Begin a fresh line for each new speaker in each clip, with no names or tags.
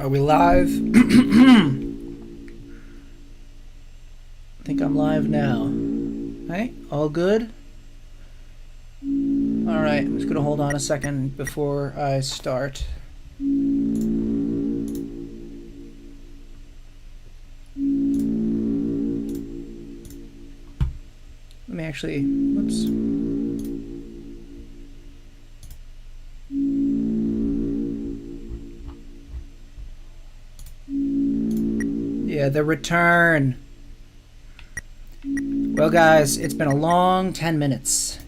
Are we live? I think I'm live now. Hey, all good? Alright, I'm just gonna hold on a second before I start. Let me actually, whoops. Yeah, the return. Well, guys, it's been a long 10 minutes.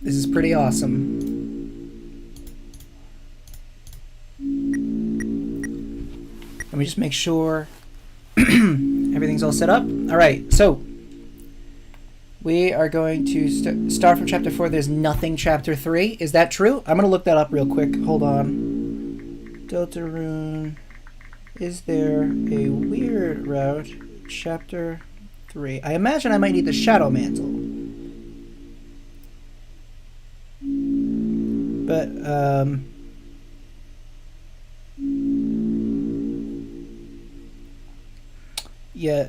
This is pretty awesome. Let me just make sure everything's all set up. All right, so we are going to start from chapter 4. There's nothing chapter 3. Is that true? I'm going to look that up real quick. Hold on. Deltarune. Is there a weird route? Chapter 3. I imagine I might need the Shadow Mantle. But, yeah,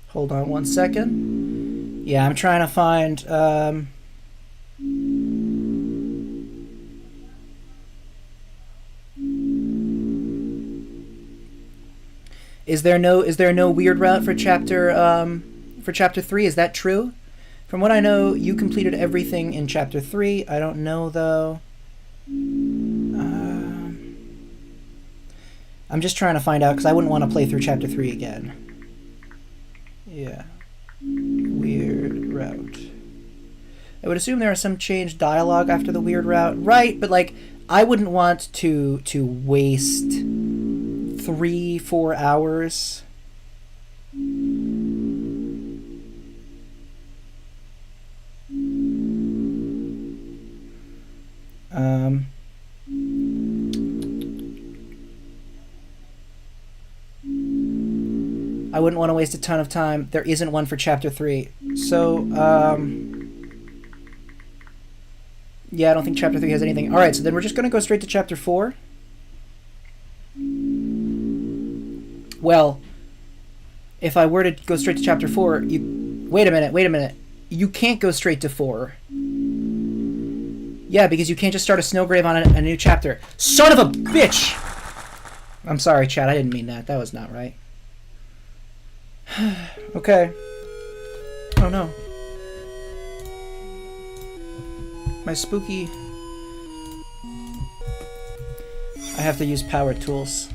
hold on one second. Yeah, I'm trying to find, Is there no weird route for chapter 3? Is that true? From what I know, you completed everything in chapter 3. I don't know though. I'm just trying to find out because I wouldn't want to play through chapter 3 again. Yeah. Weird route. I would assume there is some changed dialogue after the weird route. Right, but like I wouldn't want to waste 3-4 hours. I wouldn't want to waste a ton of time. There isn't one for chapter 3. So, yeah, I don't think chapter 3 has anything. Alright, so then we're just going to go straight to chapter 4. Well, if I were to go straight to chapter 4, you... Wait a minute. You can't go straight to 4. Yeah, because you can't just start a SNOWGRAVE on a new chapter. Son of a bitch! I'm sorry, chat. I didn't mean that. That was not right. Okay. Oh, no. My spooky... I have to use power tools.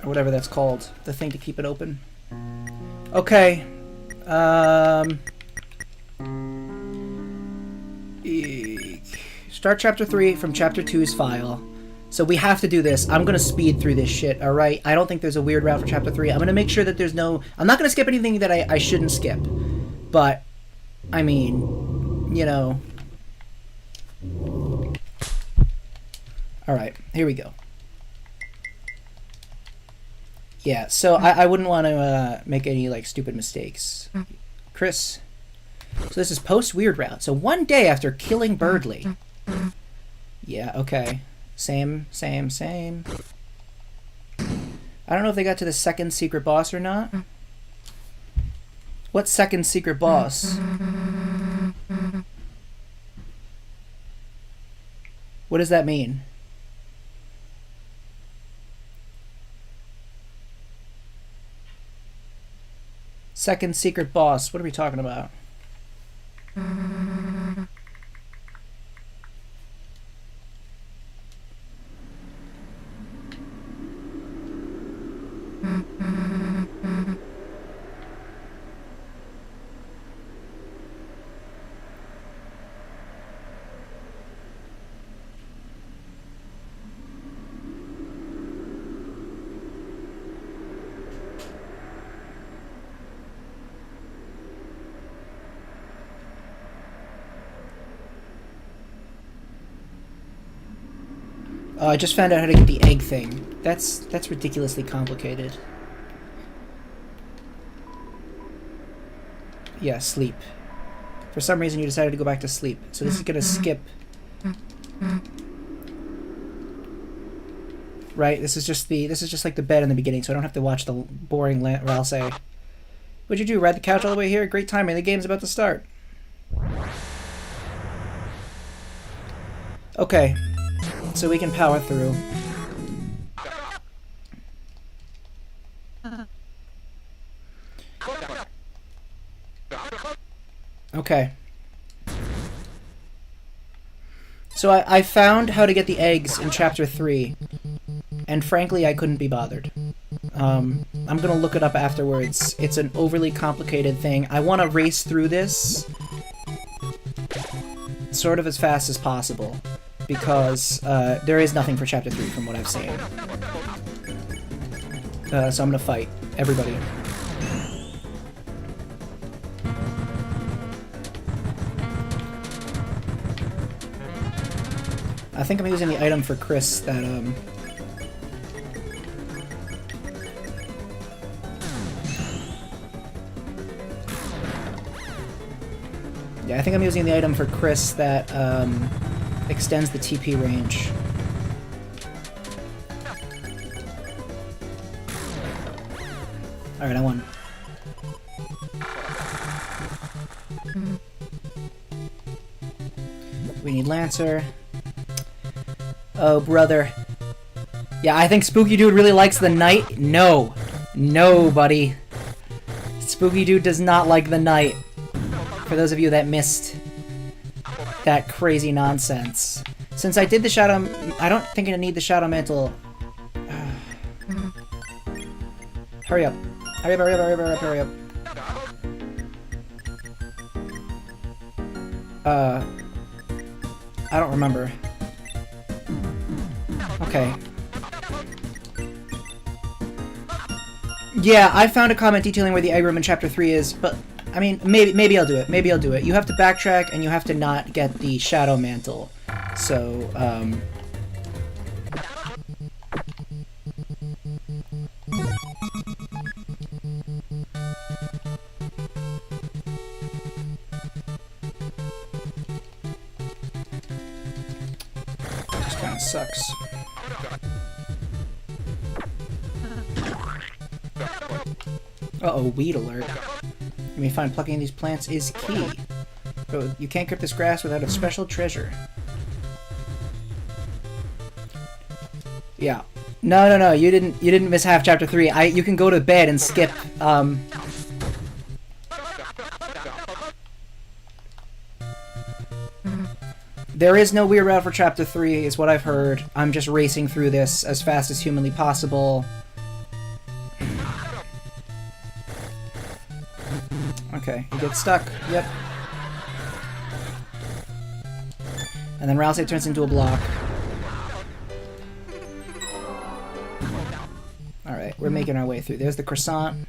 Or whatever that's called. The thing to keep it open. Okay. Start chapter 3 from chapter 2's file. So we have to do this. I'm going to speed through this shit, alright? I don't think there's a weird route for chapter 3. I'm going to make sure that there's no... I'm not going to skip anything that I shouldn't skip. But, I mean, you know... Alright, here we go. Yeah, so I wouldn't want to make any, like, stupid mistakes. Chris. So this is post-weird route. So one day after killing Birdley. Yeah, okay. Same. I don't know if they got to the second secret boss or not. What second secret boss? What does that mean? Second secret boss. What are we talking about? Oh, I just found out how to get the egg thing. That's ridiculously complicated. Yeah, sleep. For some reason you decided to go back to sleep. So this is gonna skip. Right? This is just like the bed in the beginning, so I don't have to watch the boring Ral say. What'd you do? Ride the couch all the way here? Great timing. The game's about to start. Okay. So we can power through. Okay. So I found how to get the eggs in Chapter 3, and frankly I couldn't be bothered. I'm gonna look it up afterwards. It's an overly complicated thing. I want to race through this sort of as fast as possible, because there is nothing for Chapter 3 from what I've seen. So I'm gonna fight everybody. I think I'm using the item for Chris that, yeah, I think I'm using the item for Chris that, extends the TP range. Alright, I won. We need Lancer. Oh, brother. Yeah, I think Spookydood really likes the night. No. No, buddy. Spookydood does not like the night. For those of you that missed that crazy nonsense. Since I did the Shadow... I don't think I need the Shadow Mantle. Hurry up. Hurry up, hurry up, hurry up, hurry up, hurry up. I don't remember. Okay. Yeah, I found a comment detailing where the egg room in Chapter 3 is, but, I mean, maybe I'll do it. Maybe I'll do it. You have to backtrack, and you have to not get the Shadow Mantle. So, just kinda sucks. Uh-oh, weed alert. You may find plucking these plants is key. But you can't grip this grass without a special treasure. Yeah. No, you didn't miss half Chapter 3. You can go to bed and skip, There is no weird route for Chapter 3, is what I've heard. I'm just racing through this as fast as humanly possible. Okay, you get stuck. Yep. And then Rousey turns into a block. Alright, we're making our way through. There's the croissant.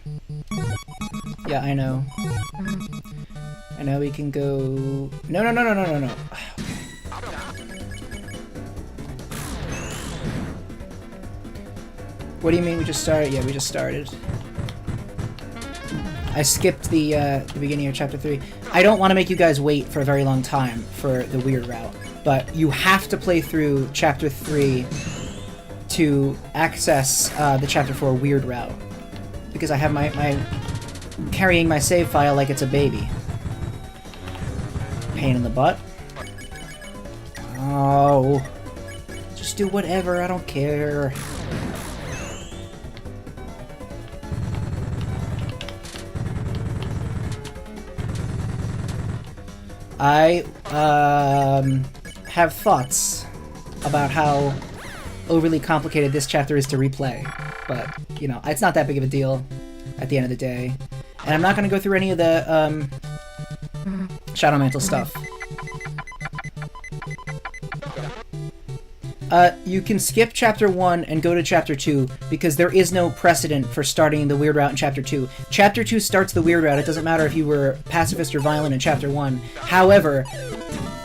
Yeah, I know. I know we can go... No. What do you mean we just started? Yeah, we just started. I skipped the beginning of Chapter 3. I don't want to make you guys wait for a very long time for the weird route, but you have to play through Chapter 3 to access the Chapter 4 weird route. Because I have my carrying my save file like it's a baby. Pain in the butt. Oh. Just do whatever, I don't care. I have thoughts about how overly complicated this chapter is to replay, but, you know, it's not that big of a deal at the end of the day. And I'm not going to go through any of the Shadow Mantle stuff. You can skip Chapter 1 and go to Chapter 2, because there is no precedent for starting the weird route in Chapter 2. Chapter 2 starts the weird route. It doesn't matter if you were pacifist or violent in Chapter 1. However,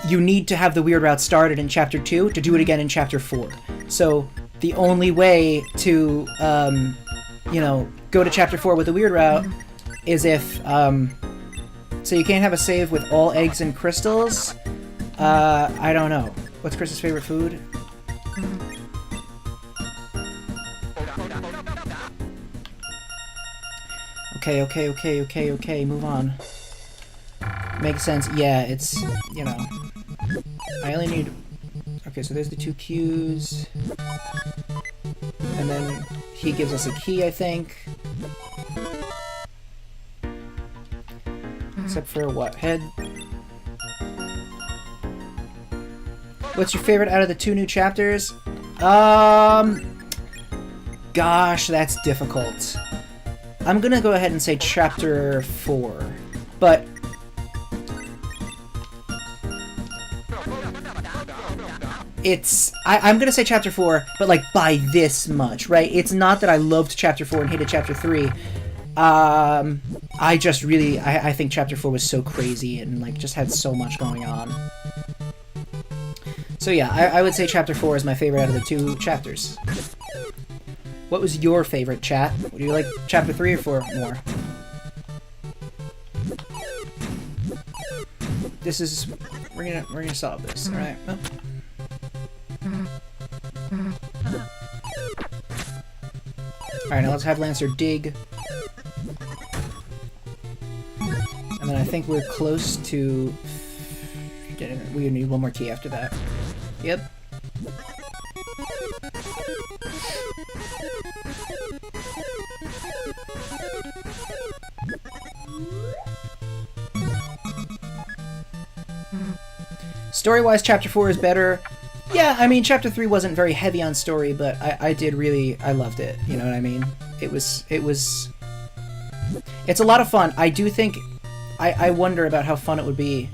you need to have the weird route started in Chapter 2 to do it again in Chapter 4. So the only way to, you know, go to Chapter 4 with the weird route is if So you can't have a save with all eggs and crystals? I don't know. What's Chris's favorite food? Okay, move on. Makes sense. Yeah, it's, you know, I only need... Okay, so there's the 2 Qs. And then he gives us a key, I think. Except for what? Head? What's your favorite out of the 2 new chapters? Gosh, that's difficult. I'm gonna go ahead and say chapter 4. But... I'm gonna say chapter 4, but like by this much, right? It's not that I loved chapter 4 and hated chapter 3. I just really, I think chapter 4 was so crazy and like just had so much going on. So yeah, I would say chapter 4 is my favorite out of the 2 chapters. What was your favorite, chat? Would you like chapter 3 or 4 more? This is, we're gonna solve this, alright? Oh. Alright, now let's have Lancer dig. And then I think we're close to getting... We need one more key after that. Yep. Story-wise, chapter 4 is better. Yeah, I mean, chapter 3 wasn't very heavy on story, but I did really... I loved it, you know what I mean? It's a lot of fun. I do think... I wonder about how fun it would be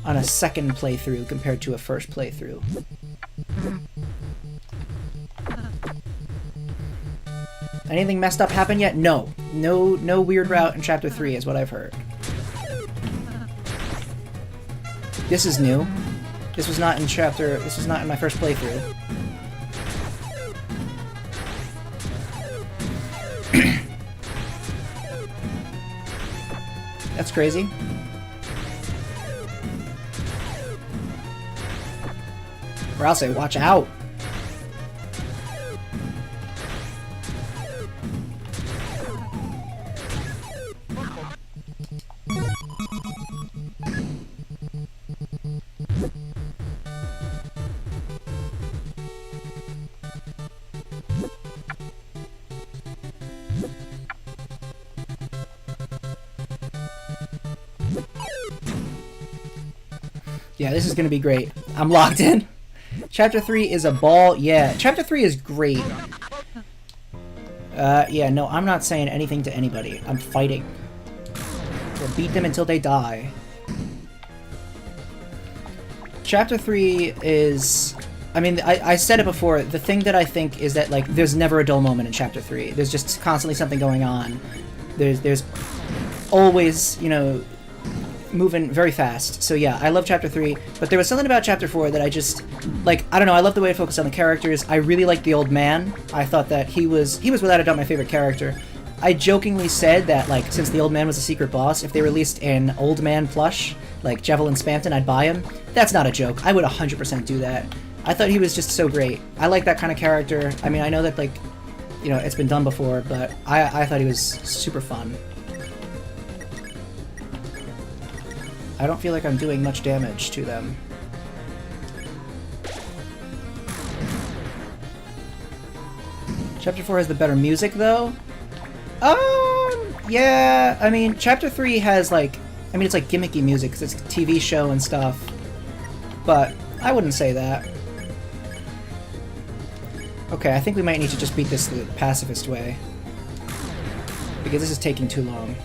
on a second playthrough compared to a first playthrough. Anything messed up happen yet? No. No weird route in chapter 3 is what I've heard. This is new. This was not in my first playthrough. That's crazy. Or I'll say, watch out! Yeah, this is gonna be great. I'm locked in. Chapter 3 is a ball. Yeah, Chapter 3 is great. Yeah, no, I'm not saying anything to anybody. I'm fighting. We'll beat them until they die. Chapter 3 is... I mean, I said it before. The thing that I think is that, like, there's never a dull moment in Chapter 3. There's just constantly something going on. There's always, you know... moving very fast. So yeah, I love chapter 3, but there was something about chapter 4 that I just, like, I don't know, I love the way it focused on the characters. I really liked the old man. I thought that he was without a doubt my favorite character. I jokingly said that, like, since the old man was a secret boss, if they released an old man plush, like Javelin Spamton, I'd buy him. That's not a joke. I would 100% do that. I thought he was just so great. I like that kind of character. I mean, I know that, like, you know, it's been done before, but I thought he was super fun. I don't feel like I'm doing much damage to them. Chapter 4 has the better music, though. Yeah, I mean, Chapter 3 has, like... I mean, it's like gimmicky music, because it's a TV show and stuff. But I wouldn't say that. Okay, I think we might need to just beat this the pacifist way. Because this is taking too long.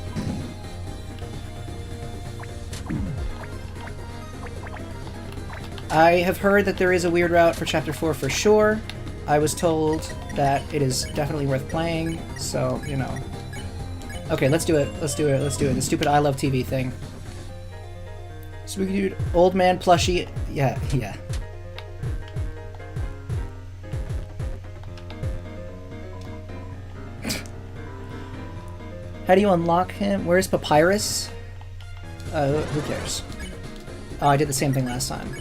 I have heard that there is a weird route for Chapter 4 for sure. I was told that it is definitely worth playing, so, you know. Okay, let's do it. Let's do it. Let's do it. The stupid I Love TV thing. Spookydood, old man plushie. Yeah, yeah. How do you unlock him? Where's Papyrus? Who cares? Oh, I did the same thing last time.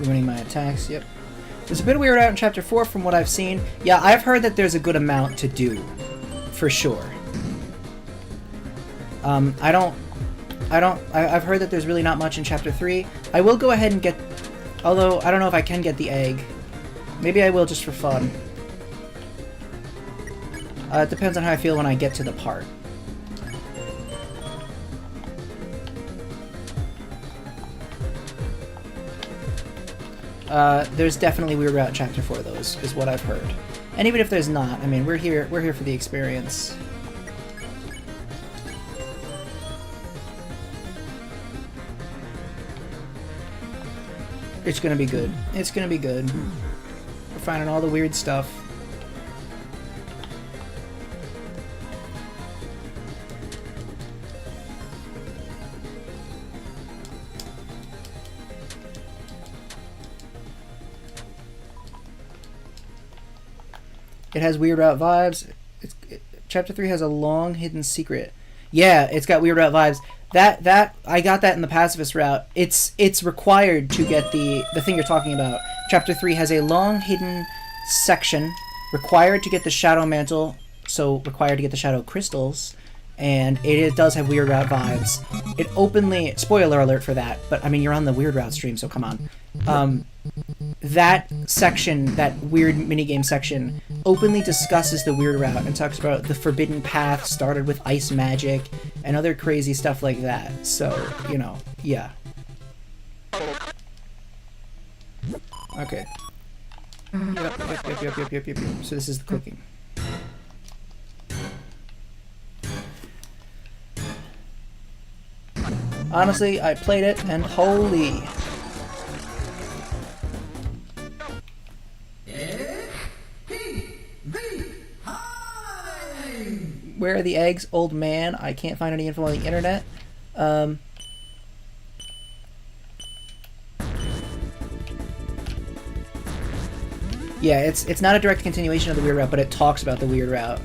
Ruining my attacks, yep. There's a bit of weird out in Chapter 4 from what I've seen. Yeah, I've heard that there's a good amount to do. For sure. I've heard that there's really not much in Chapter 3. I will go ahead and get... Although, I don't know if I can get the egg. Maybe I will just for fun. It depends on how I feel when I get to the part. There's definitely weird route in Chapter 4, though, is what I've heard. And even if there's not, I mean, we're here for the experience. It's gonna be good. It's gonna be good. We're finding all the weird stuff. It has weird route vibes. Chapter 3 has a long hidden secret. Yeah, it's got weird route vibes. That I got that in the pacifist route. It's required to get the thing you're talking about. Chapter 3 has a long hidden section required to get the shadow mantle, so required to get the shadow crystals, and it does have weird route vibes. It openly, spoiler alert for that, but I mean you're on the weird route stream, so come on. That section, that weird minigame section, openly discusses the weird route and talks about the forbidden path started with ice magic and other crazy stuff like that. So, you know, yeah. Okay. Yep. So this is the cooking. Honestly, I played it and holy... Where are the eggs, old man? I can't find any info on the internet. Yeah, it's not a direct continuation of the weird route, but it talks about the weird route.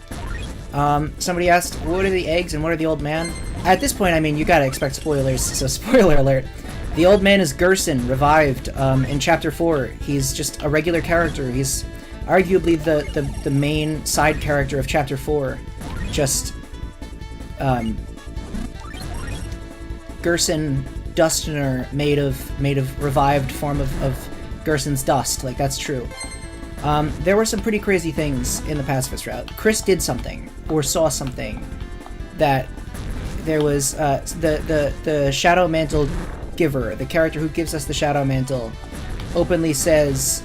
Somebody asked, what are the eggs and what are the old man? At this point, I mean, you gotta expect spoilers, so spoiler alert. The old man is Gerson, revived in Chapter 4. He's just a regular character. He's arguably the main side character of Chapter 4. Just Gerson Dustiner made of revived form of Gerson's dust. Like, that's true. There were some pretty crazy things in the pacifist route. Chris did something or saw something that there was the Shadow Mantle giver, the character who gives us the Shadow Mantle, openly says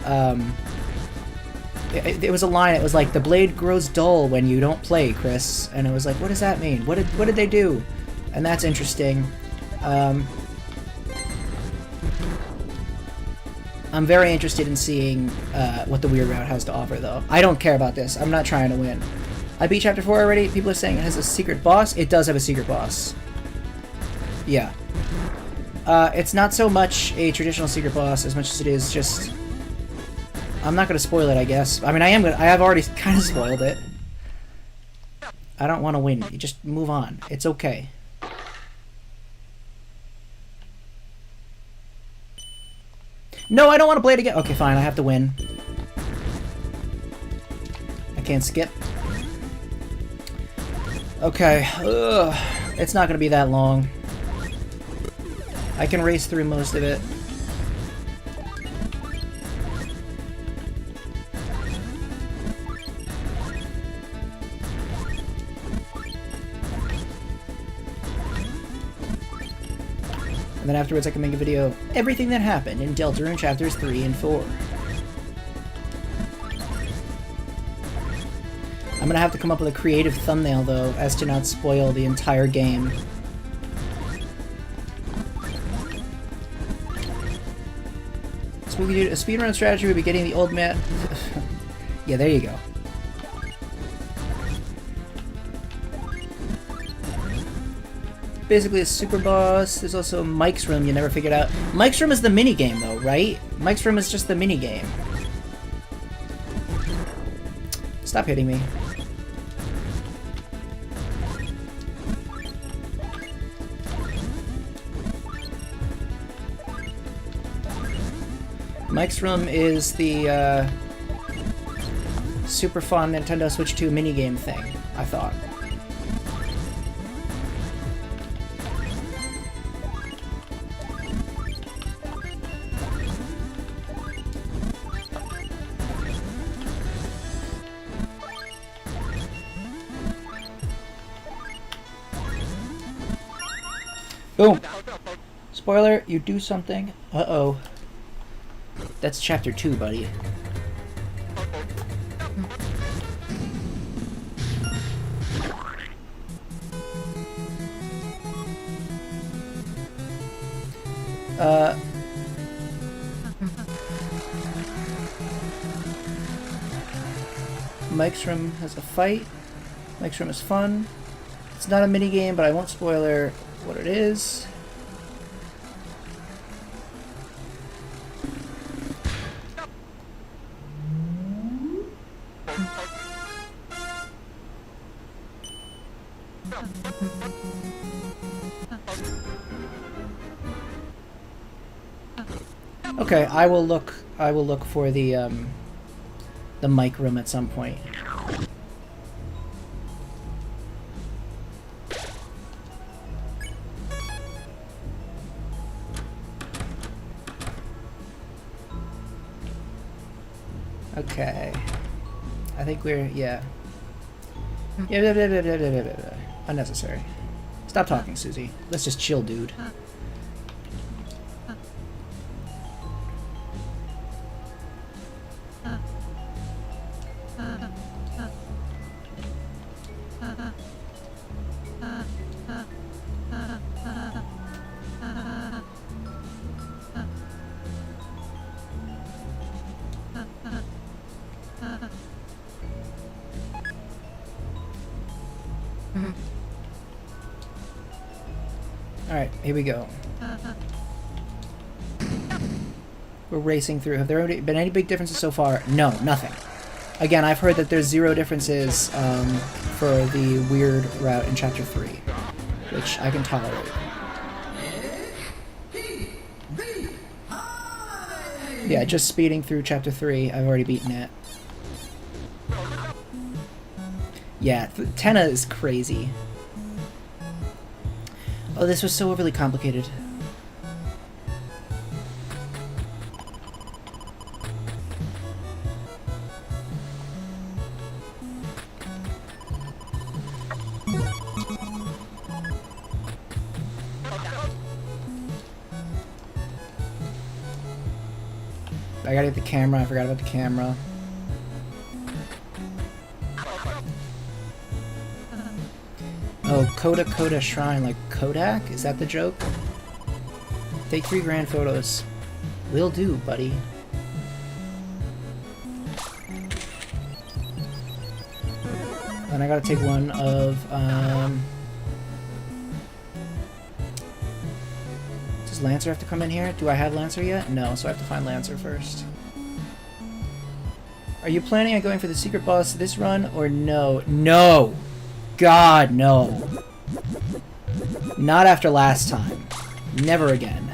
it was a line. It was like, the blade grows dull when you don't play, Chris. And it was like, what does that mean? What did they do? And that's interesting. I'm very interested in seeing what the weird route has to offer, though. I don't care about this. I'm not trying to win. I beat Chapter 4 already. People are saying it has a secret boss. It does have a secret boss. Yeah. It's not so much a traditional secret boss as much as it is just... I'm not going to spoil it, I guess. I mean, I have already kind of spoiled it. I don't want to win. You just move on. It's okay. No, I don't want to play it again. Okay, fine. I have to win. I can't skip. Okay. Ugh. It's not going to be that long. I can race through most of it. And then afterwards I can make a video, everything that happened in Deltarune chapters 3 and 4. I'm gonna have to come up with a creative thumbnail though, as to not spoil the entire game. Spookydood, a speedrun strategy would be getting the old man... Yeah, there you go. Basically a super boss. There's also Mike's room you never figured out. Mike's room is the minigame though, right? Mike's room is just the minigame. Stop hitting me. Mike's Room is the super fun Nintendo Switch 2 minigame thing, I thought. Boom! Spoiler, you do something. Uh-oh. That's chapter 2, buddy. Mike's Room has a fight. Mike's Room is fun. It's not a minigame, but I won't spoiler what it is. Okay, I will look for the mic room at some point. Okay. I think we're, yeah. Unnecessary. Stop talking, Susie. Let's just chill, dude. Alright, here we go. We're racing through. Have there been any big differences so far? No, nothing. Again, I've heard that there's 0 differences for the weird route in Chapter 3, which I can tolerate. Yeah, just speeding through Chapter 3, I've already beaten it. Yeah, Tenna is crazy. Oh, this was so overly complicated. I gotta get the camera, I forgot about the camera. Oh, Coda Shrine, like Kodak? Is that the joke? Take 3 grand photos. Will do, buddy. Then I gotta take one of, Does Lancer have to come in here? Do I have Lancer yet? No, so I have to find Lancer first. Are you planning on going for the secret boss this run, or no? No! God, no. Not after last time. Never again.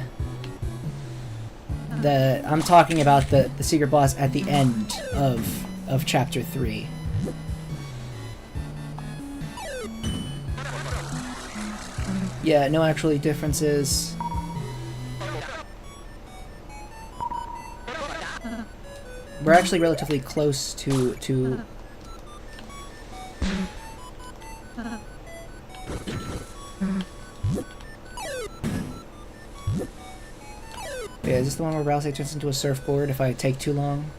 I'm talking about the secret boss at the end of Chapter 3. Yeah, no actually differences. We're actually relatively close to yeah, is this the one where Rousey turns into a surfboard if I take too long?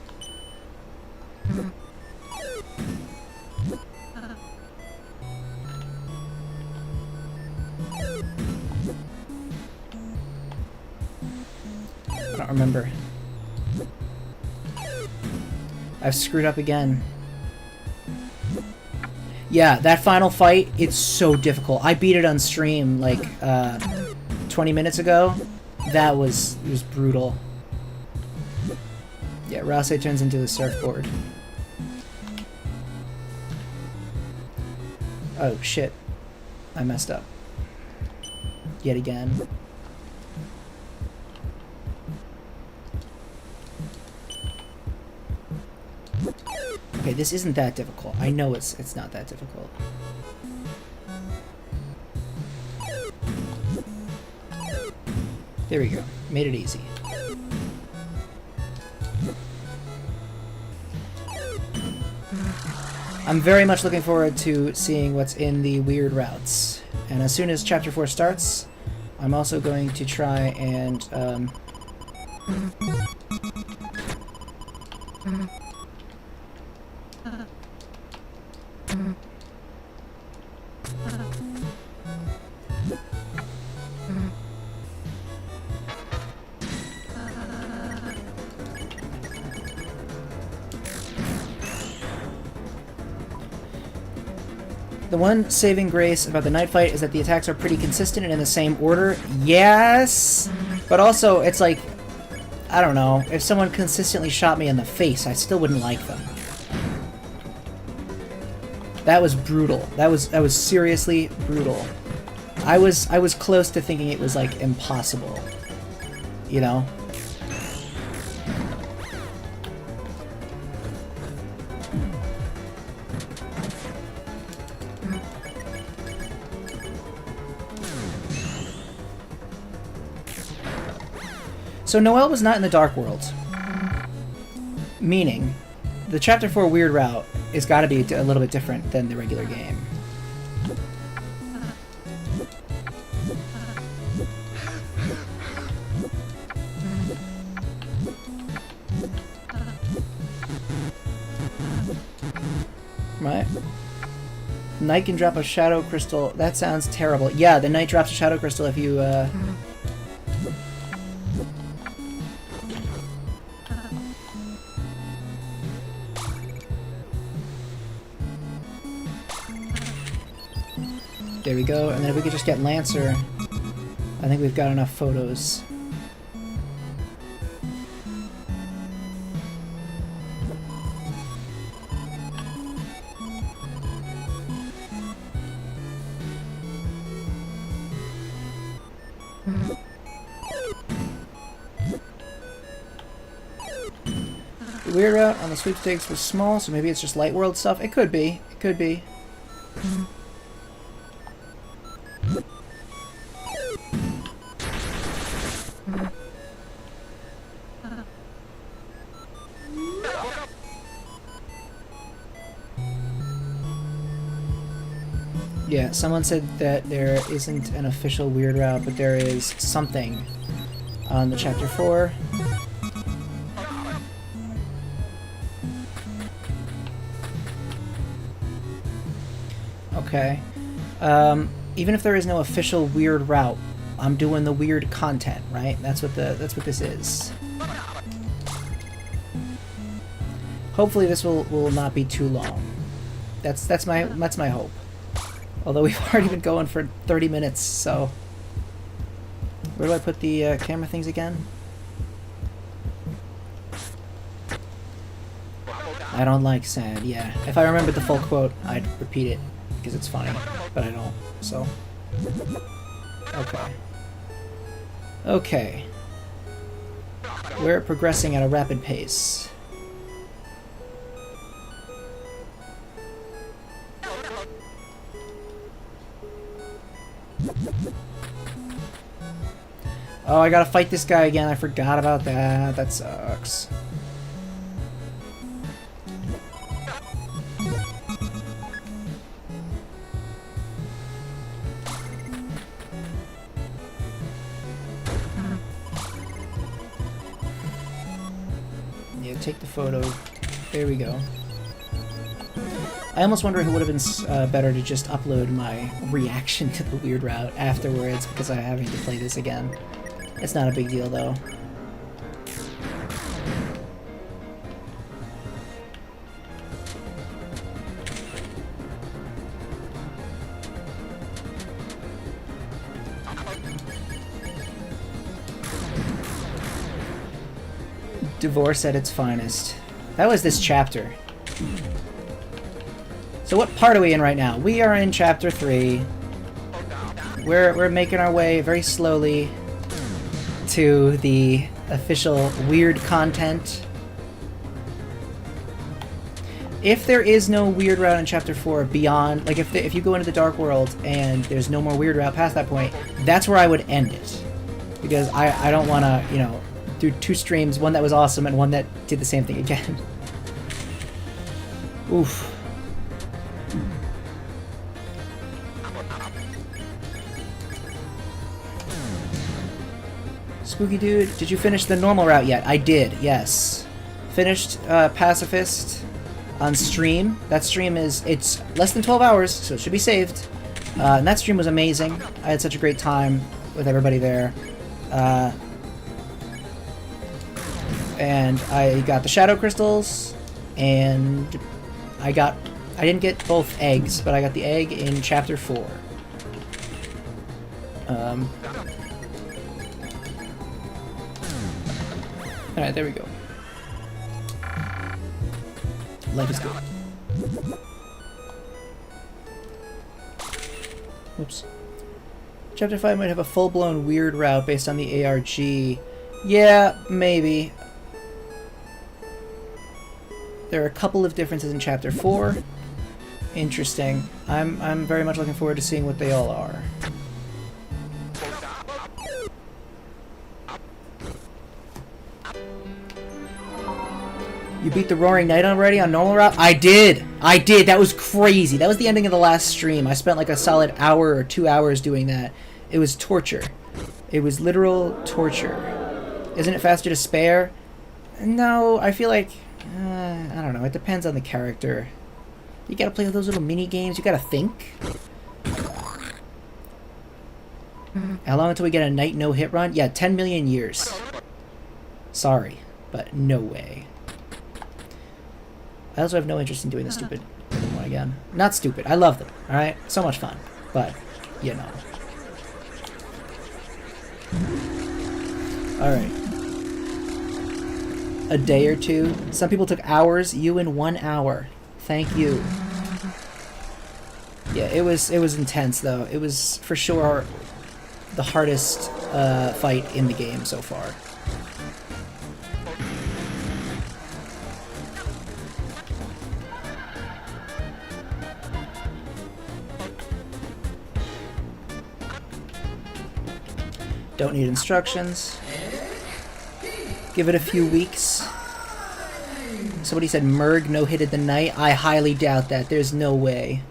I don't remember. I've screwed up again. Yeah, that final fight, it's so difficult. I beat it on stream like 20 minutes ago. It was brutal. Yeah, Rousey turns into the surfboard. Oh, shit. I messed up. Yet again. Okay, this isn't that difficult. I know it's not that difficult. There we go. Made it easy. I'm very much looking forward to seeing what's in the weird routes. And as soon as Chapter 4 starts, I'm also going to try and... The one saving grace about the night fight is that the attacks are pretty consistent and in the same order. Yes! But also, it's like, I don't know, if someone consistently shot me in the face, I still wouldn't like them. That was brutal. That was seriously brutal. I was close to thinking it was, like, impossible. You know? So Noelle was not in the Dark World. Meaning, the Chapter 4 weird route has got to be a little bit different than the regular game. Right? Knight can drop a shadow crystal. That sounds terrible. Yeah, the Knight drops a shadow crystal if you, There we go, and then if we could just get Lancer, I think we've got enough photos. The weird route on the sweepstakes was small, so maybe it's just Light World stuff. It could be. It could be. Yeah, someone said that there isn't an official weird route, but there is something on the Chapter 4. Okay. Even if there is no official weird route, I'm doing the weird content, right? That's what this is. Hopefully this will not be too long. That's my hope. Although we've already been going for 30 minutes, so... Where do I put the camera things again? I don't like sand, yeah. If I remembered the full quote, I'd repeat it, because it's funny, but I don't, so... Okay. Okay. We're progressing at a rapid pace. Oh, I gotta fight this guy again. I forgot about that. That sucks. Yeah, take the photo. There we go. I almost wonder if it would have been better to just upload my reaction to the weird route afterwards because I'm having to play this again. It's not a big deal, though. Divorce at its finest. That was this chapter. So what part are we in right now? We are in Chapter 3. We're making our way very slowly to the official weird content. If there is no weird route in Chapter 4 beyond, like if you go into the Dark World and there's no more weird route past that point, that's where I would end it. Because I don't want to, you know, do 2 streams, one that was awesome and one that did the same thing again. Oof. Spookydood, did you finish the normal route yet? I did, yes. Finished Pacifist on stream. That stream it's less than 12 hours, so it should be saved. And that stream was amazing. I had such a great time with everybody there. And I got the Shadow Crystals, and I didn't get both eggs, but I got the egg in Chapter 4. Alright, there we go. Life is good. Whoops. Chapter 5 might have a full-blown weird route based on the ARG. Yeah, maybe. There are a couple of differences in Chapter 4. Interesting. I'm very much looking forward to seeing what they all are. You beat the Roaring Knight already on normal route? I did! I did! That was crazy! That was the ending of the last stream. I spent like a solid hour or 2 hours doing that. It was torture. It was literal torture. Isn't it faster to spare? No, I feel like... I don't know. It depends on the character. You gotta play with those little mini games. You gotta think. How long until we get a Knight no-hit run? Yeah, 10 million years. Sorry, but no way. I also have no interest in doing the stupid one again. Not stupid. I love them. Alright? So much fun. But, you know. Alright. A day or two. Some people took hours. You in 1 hour. Thank you. Yeah, it was intense though. It was for sure the hardest fight in the game so far. Don't need instructions. Give it a few weeks. Somebody said Merg no-hitted the Knight. I highly doubt that. There's no way.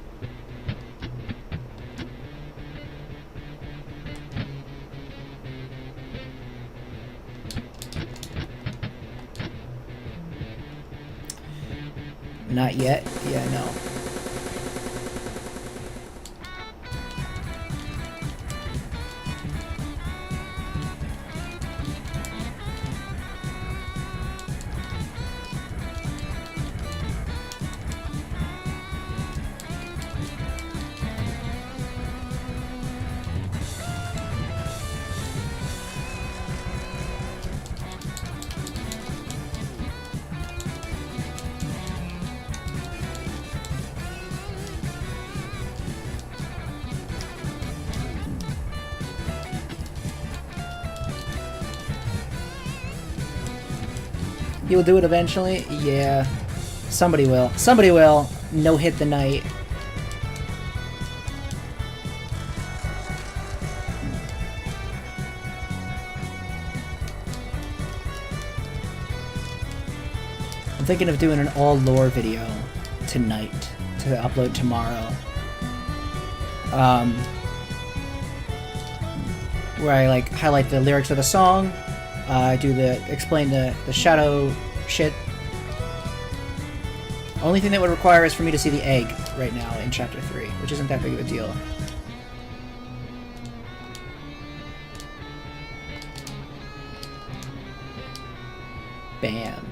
Not yet. Yeah, no. He will do it eventually? Yeah. Somebody will. Somebody will no-hit the Knight. I'm thinking of doing an all-lore video tonight to upload tomorrow. Where I like highlight the lyrics of the song. Explain the shadow shit. Only thing that would require is for me to see the egg right now in Chapter 3, which isn't that big of a deal. Bam.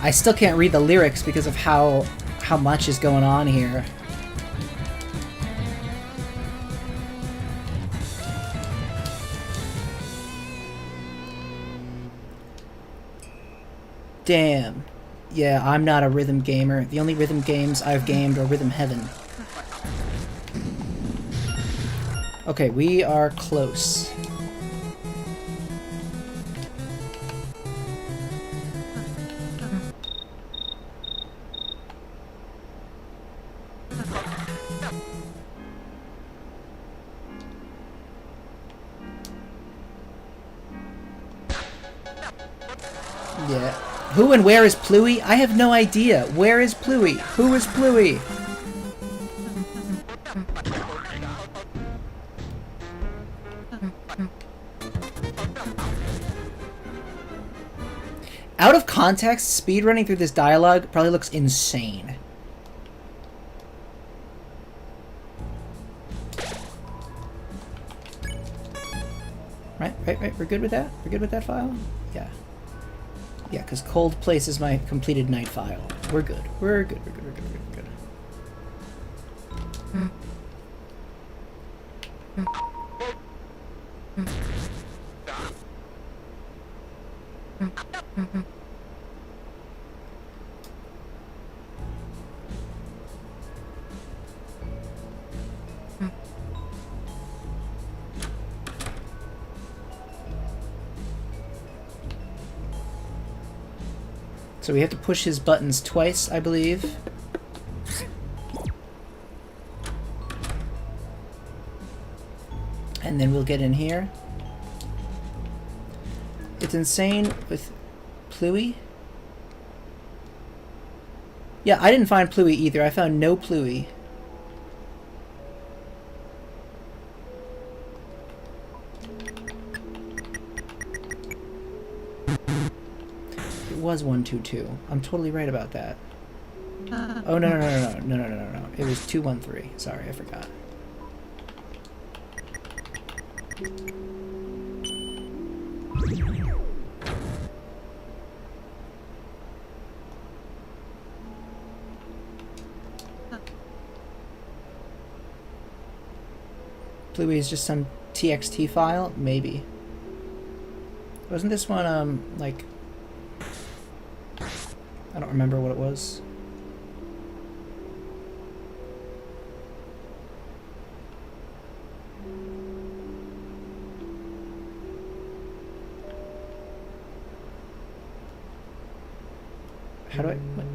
I still can't read the lyrics because of how much is going on here. Damn. Yeah, I'm not a rhythm gamer. The only rhythm games I've gamed are Rhythm Heaven. Okay, we are close. Yeah. Who and where is Pluie? I have no idea. Where is Pluie? Who is Pluie? Out of context, speedrunning through this dialogue probably looks insane. Right, we're good with that? We're good with that file? Yeah. Yeah, because Cold Place is my completed night file. We're good. We're good. So we have to push his buttons twice, I believe. And then we'll get in here. It's insane with Pluie. Yeah, I didn't find Pluie either. I found no Pluie. Was 122. I'm totally right about that. Oh no. It was 213. Sorry, I forgot. Pluie is just some TXT file? Maybe. Wasn't this one, like... I don't remember what it was. How do I... What?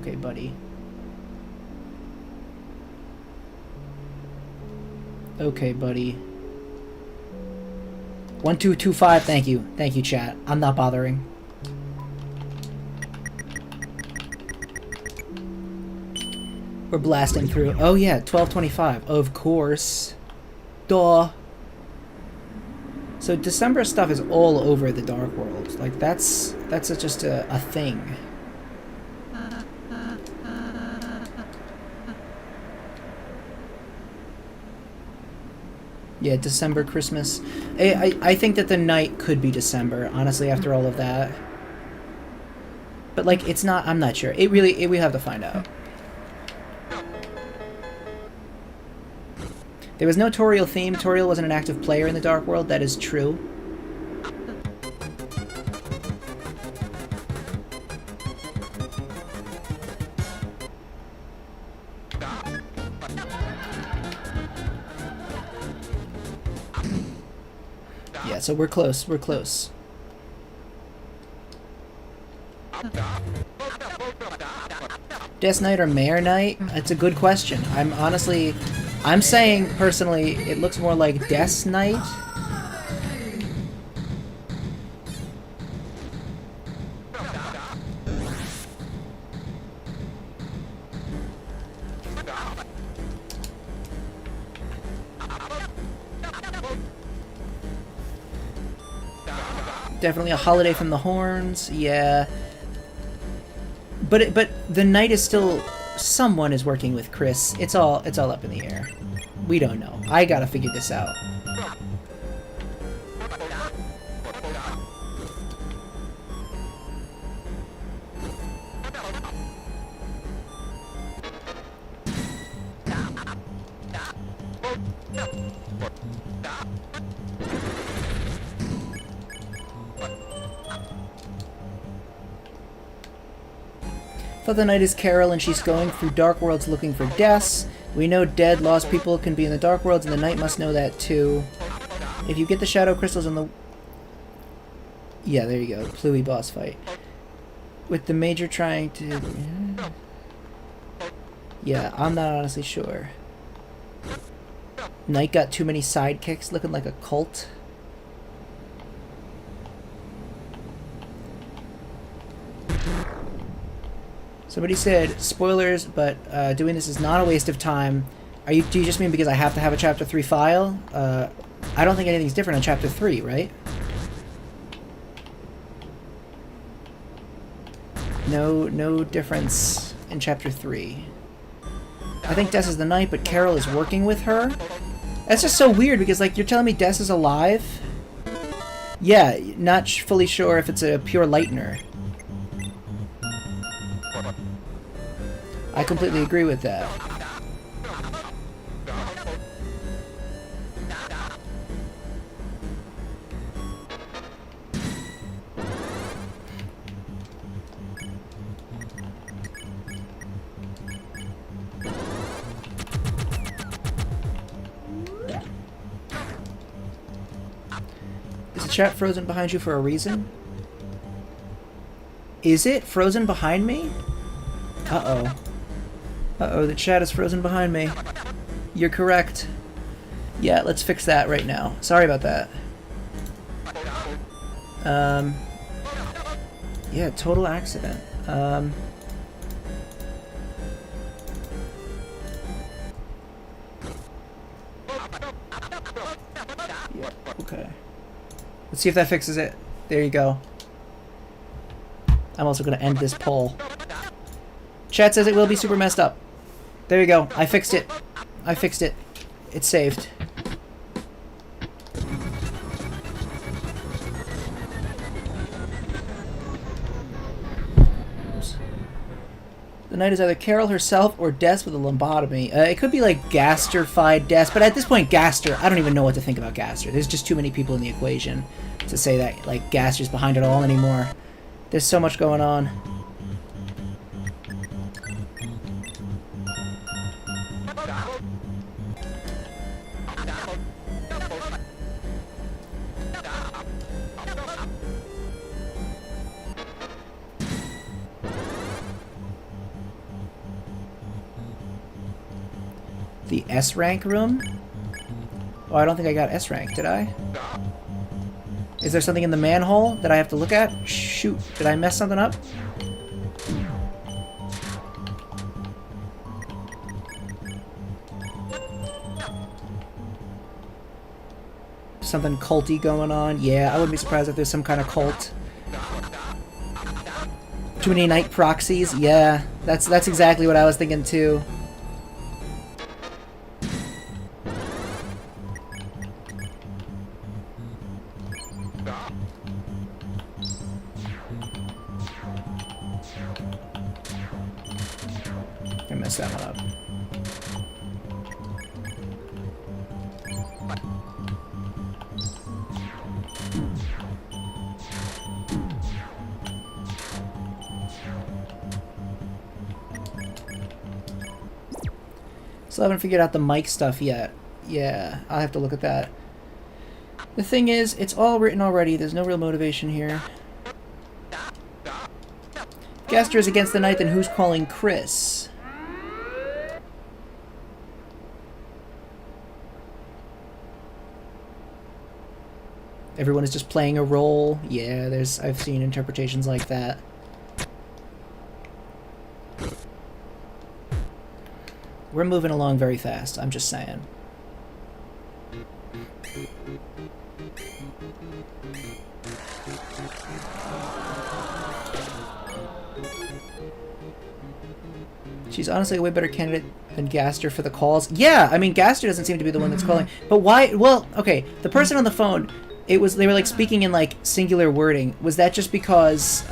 Okay, buddy. Okay, buddy. 1225, thank you. Thank you, chat. I'm not bothering. We're blasting through. Oh yeah, 1225. Of course. Duh. So December stuff is all over the Dark World. Like, that's just a thing. Yeah, December, Christmas. I think that the night could be December, honestly, after all of that. But, like, it's not... I'm not sure. We have to find out. There was no Toriel theme. Toriel wasn't an active player in the Dark World. That is true. Yeah, so we're close. We're close. Death Knight or Mare Knight? That's a good question. I'm saying, personally, it looks more like Death Knight. Definitely a Holiday from the Horns, yeah. But the Knight is still... Someone is working with Chris. It's all up in the air. We don't know. I gotta figure this out. Thought the night is Carol and she's going through dark worlds looking for deaths. We know dead, lost people can be in the dark worlds and the night must know that too. If you get the shadow crystals in the... Yeah, there you go. Pluie boss fight. With the Major trying to... Yeah, I'm not honestly sure. Night got too many sidekicks, looking like a cult. Somebody said, spoilers, but doing this is not a waste of time. Do you just mean because I have to have a Chapter 3 file? I don't think anything's different on Chapter 3, right? No difference in Chapter 3. I think Des is the Knight, but Carol is working with her? That's just so weird, because, like, you're telling me Des is alive? Yeah, not fully sure if it's a pure lightener. I completely agree with that. Is the chat frozen behind you for a reason? Is it frozen behind me? Uh-oh. Uh-oh, the chat is frozen behind me. You're correct. Yeah, let's fix that right now. Sorry about that. Yeah, total accident. Yeah, okay. Let's see if that fixes it. There you go. I'm also going to end this poll. Chat says it will be super messed up. There you go. I fixed it. I fixed it. It's saved. The Knight is either Carol herself or Des with a lobotomy. It could be like Gaster-fied Des, but at this point, Gaster, I don't even know what to think about Gaster. There's just too many people in the equation to say that, like, Gaster's behind it all anymore. There's so much going on. The S rank room? Oh, I don't think I got S rank, did I? Is there something in the manhole that I have to look at? Shoot, did I mess something up? Something culty going on? Yeah, I wouldn't be surprised if there's some kind of cult. Too many night proxies? Yeah, that's exactly what I was thinking too. I messed that one up. Still haven't figured out the mic stuff yet. Yeah, I'll have to look at that. The thing is, it's all written already. There's no real motivation here. If Gaster is against the Knight, then who's calling Chris? Everyone is just playing a role. Yeah, I've seen interpretations like that. We're moving along very fast, I'm just saying. She's honestly a way better candidate than Gaster for the calls. Yeah, I mean, Gaster doesn't seem to be the one that's calling. But why? Well, okay, the person on the phone, they were like speaking in like singular wording. Was that just because,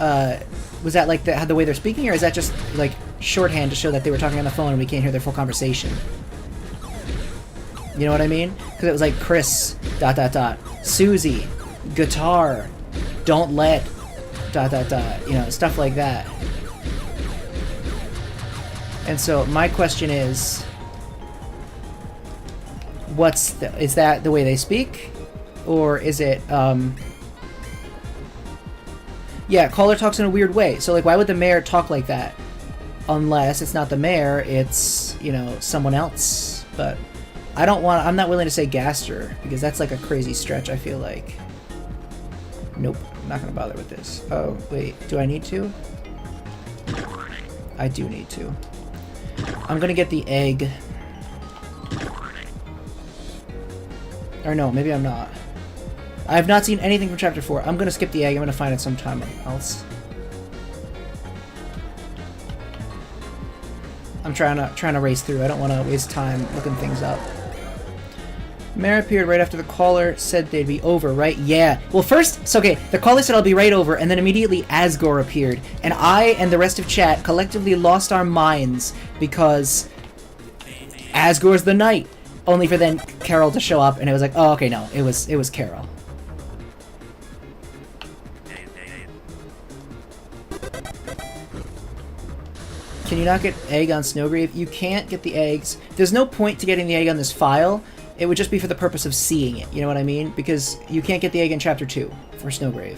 was that like the way they're speaking, or is that just like shorthand to show that they were talking on the phone and we can't hear their full conversation? You know what I mean? Because it was like Chris, ... Susie, guitar, don't let, ... You know, stuff like that. And so my question is, is that the way they speak? Or is it, yeah, caller talks in a weird way. So, like, why would the mayor talk like that? Unless it's not the mayor, it's, you know, someone else. But I'm not willing to say Gaster, because that's like a crazy stretch, I feel like. Nope, I'm not gonna bother with this. Oh, wait, do I need to? I do need to. I'm gonna get the egg. Or no, maybe I'm not. I have not seen anything from Chapter 4. I'm gonna skip the egg. I'm gonna find it sometime else. I'm trying to race through. I don't want to waste time looking things up. Mare appeared right after the caller said they'd be over, right? Yeah. Well, first, so okay, the caller said I'll be right over, and then immediately Asgore appeared, and I and the rest of chat collectively lost our minds because Asgore's the knight. Only for then Carol to show up, and it was like, oh, okay, no, it was Carol. Can you not get egg on Snowgrave? You can't get the eggs. There's no point to getting the egg on this file. It would just be for the purpose of seeing it, you know what I mean? Because you can't get the egg in Chapter 2 for Snowgrave.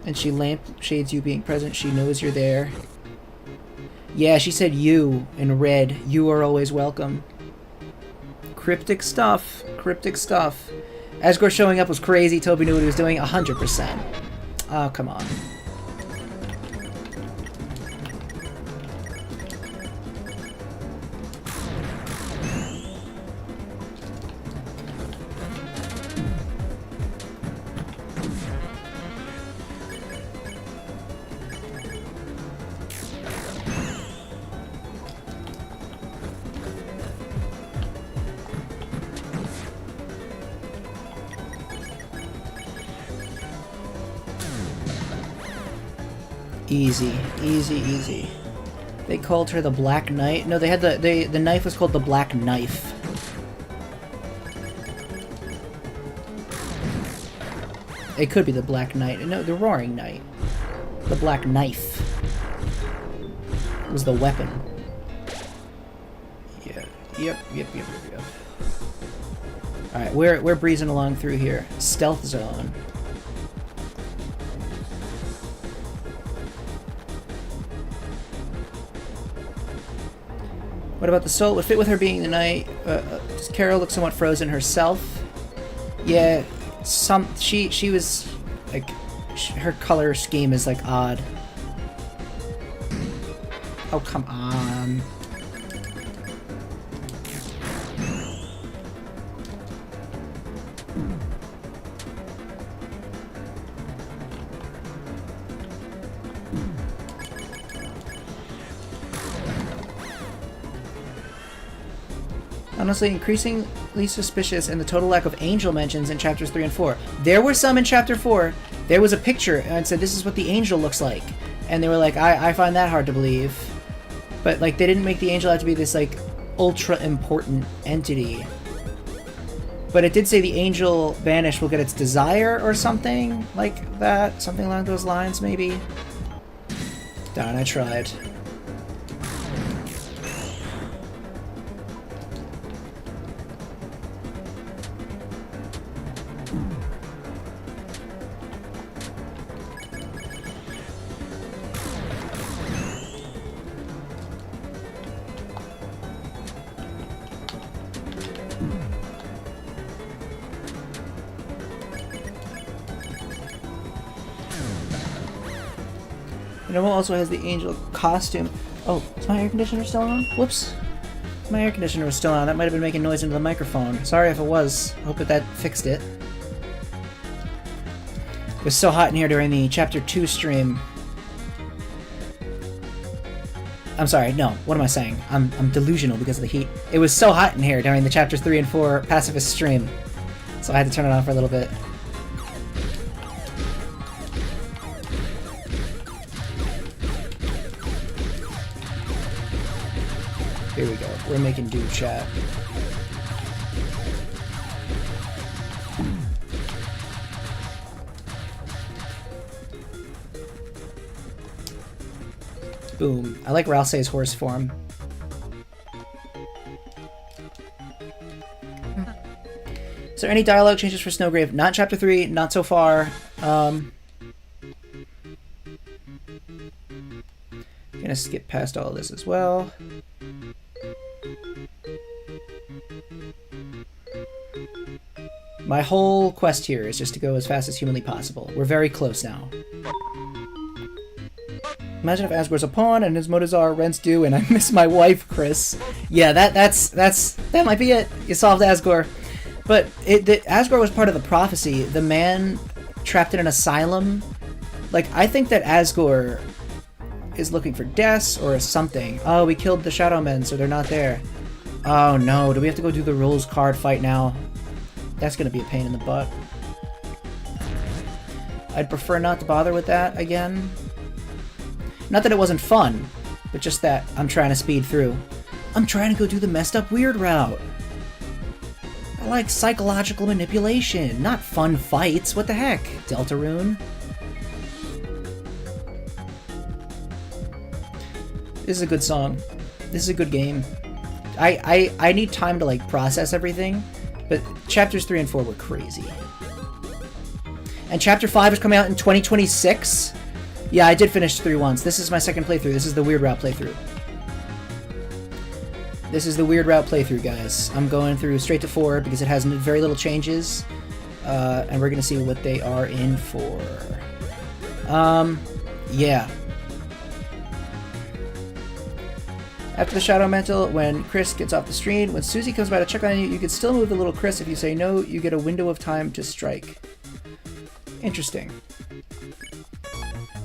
And she lampshades you being present. She knows you're there. Yeah, she said you in red. You are always welcome. Cryptic stuff. Cryptic stuff. Asgore showing up was crazy. Toby knew what he was doing 100%. Oh, come on. Easy, easy, easy. They called her the Black Knight. No, they had the knife was called the Black Knife. It could be the Black Knight. No, the Roaring Knight. The Black Knife was the weapon. Yeah. Yep. All right, we're breezing along through here. Stealth zone. What about the soul? Would fit with her being the knight. Does Carol look somewhat frozen herself? Yeah, she was like her color scheme is like odd. Oh, come on. Honestly, increasingly suspicious in the total lack of angel mentions in chapters 3 and 4. There were some in chapter 4. There was a picture and said this is what the angel looks like. And they were like, I find that hard to believe. But like they didn't make the angel have to be this like ultra important entity. But it did say the angel banished will get its desire or something like that. Something along those lines maybe. Darn, I tried. Noel also has the angel costume. Oh, is my air conditioner still on? Whoops. My air conditioner was still on. That might have been making noise into the microphone. Sorry if it was. Hope that fixed it. It was so hot in here during the Chapter 2 stream. I'm sorry, no. What am I saying? I'm delusional because of the heat. It was so hot in here during the Chapters 3 and 4 pacifist stream. So I had to turn it on for a little bit. Here we go. We're making do, chat. Boom. I like Ralsei's horse form. Is there any dialogue changes for SNOWGRAVE? Not in Chapter 3, not so far. Gonna skip past all of this as well. My whole quest here is just to go as fast as humanly possible. We're very close now. Imagine if Asgore's a pawn and his motives are rent's due and I miss my wife, Chris. Yeah, that might be it. You solved Asgore. But Asgore was part of the prophecy. The man trapped in an asylum. Like, I think that Asgore is looking for Des or something. Oh, we killed the Shadow Men, so they're not there. Oh no, do we have to go do the rules card fight now? That's gonna be a pain in the butt. I'd prefer not to bother with that again. Not that it wasn't fun, but just that I'm trying to speed through. I'm trying to go do the messed up weird route. I like psychological manipulation, not fun fights. What the heck? Deltarune? This is a good song. This is a good game. I need time to like process everything, but chapters 3 and 4 were crazy. And chapter 5 is coming out in 2026. Yeah, I did finish 3 once. This is my second playthrough. This is the Weird Route playthrough. This is the Weird Route playthrough, guys. I'm going through straight to 4 because it has very little changes. And we're going to see what they are in for. Yeah. After the Shadow Mantle, when Chris gets off the screen, when Susie comes by to check on you, you can still move the little Chris. If you say no, you get a window of time to strike. Interesting.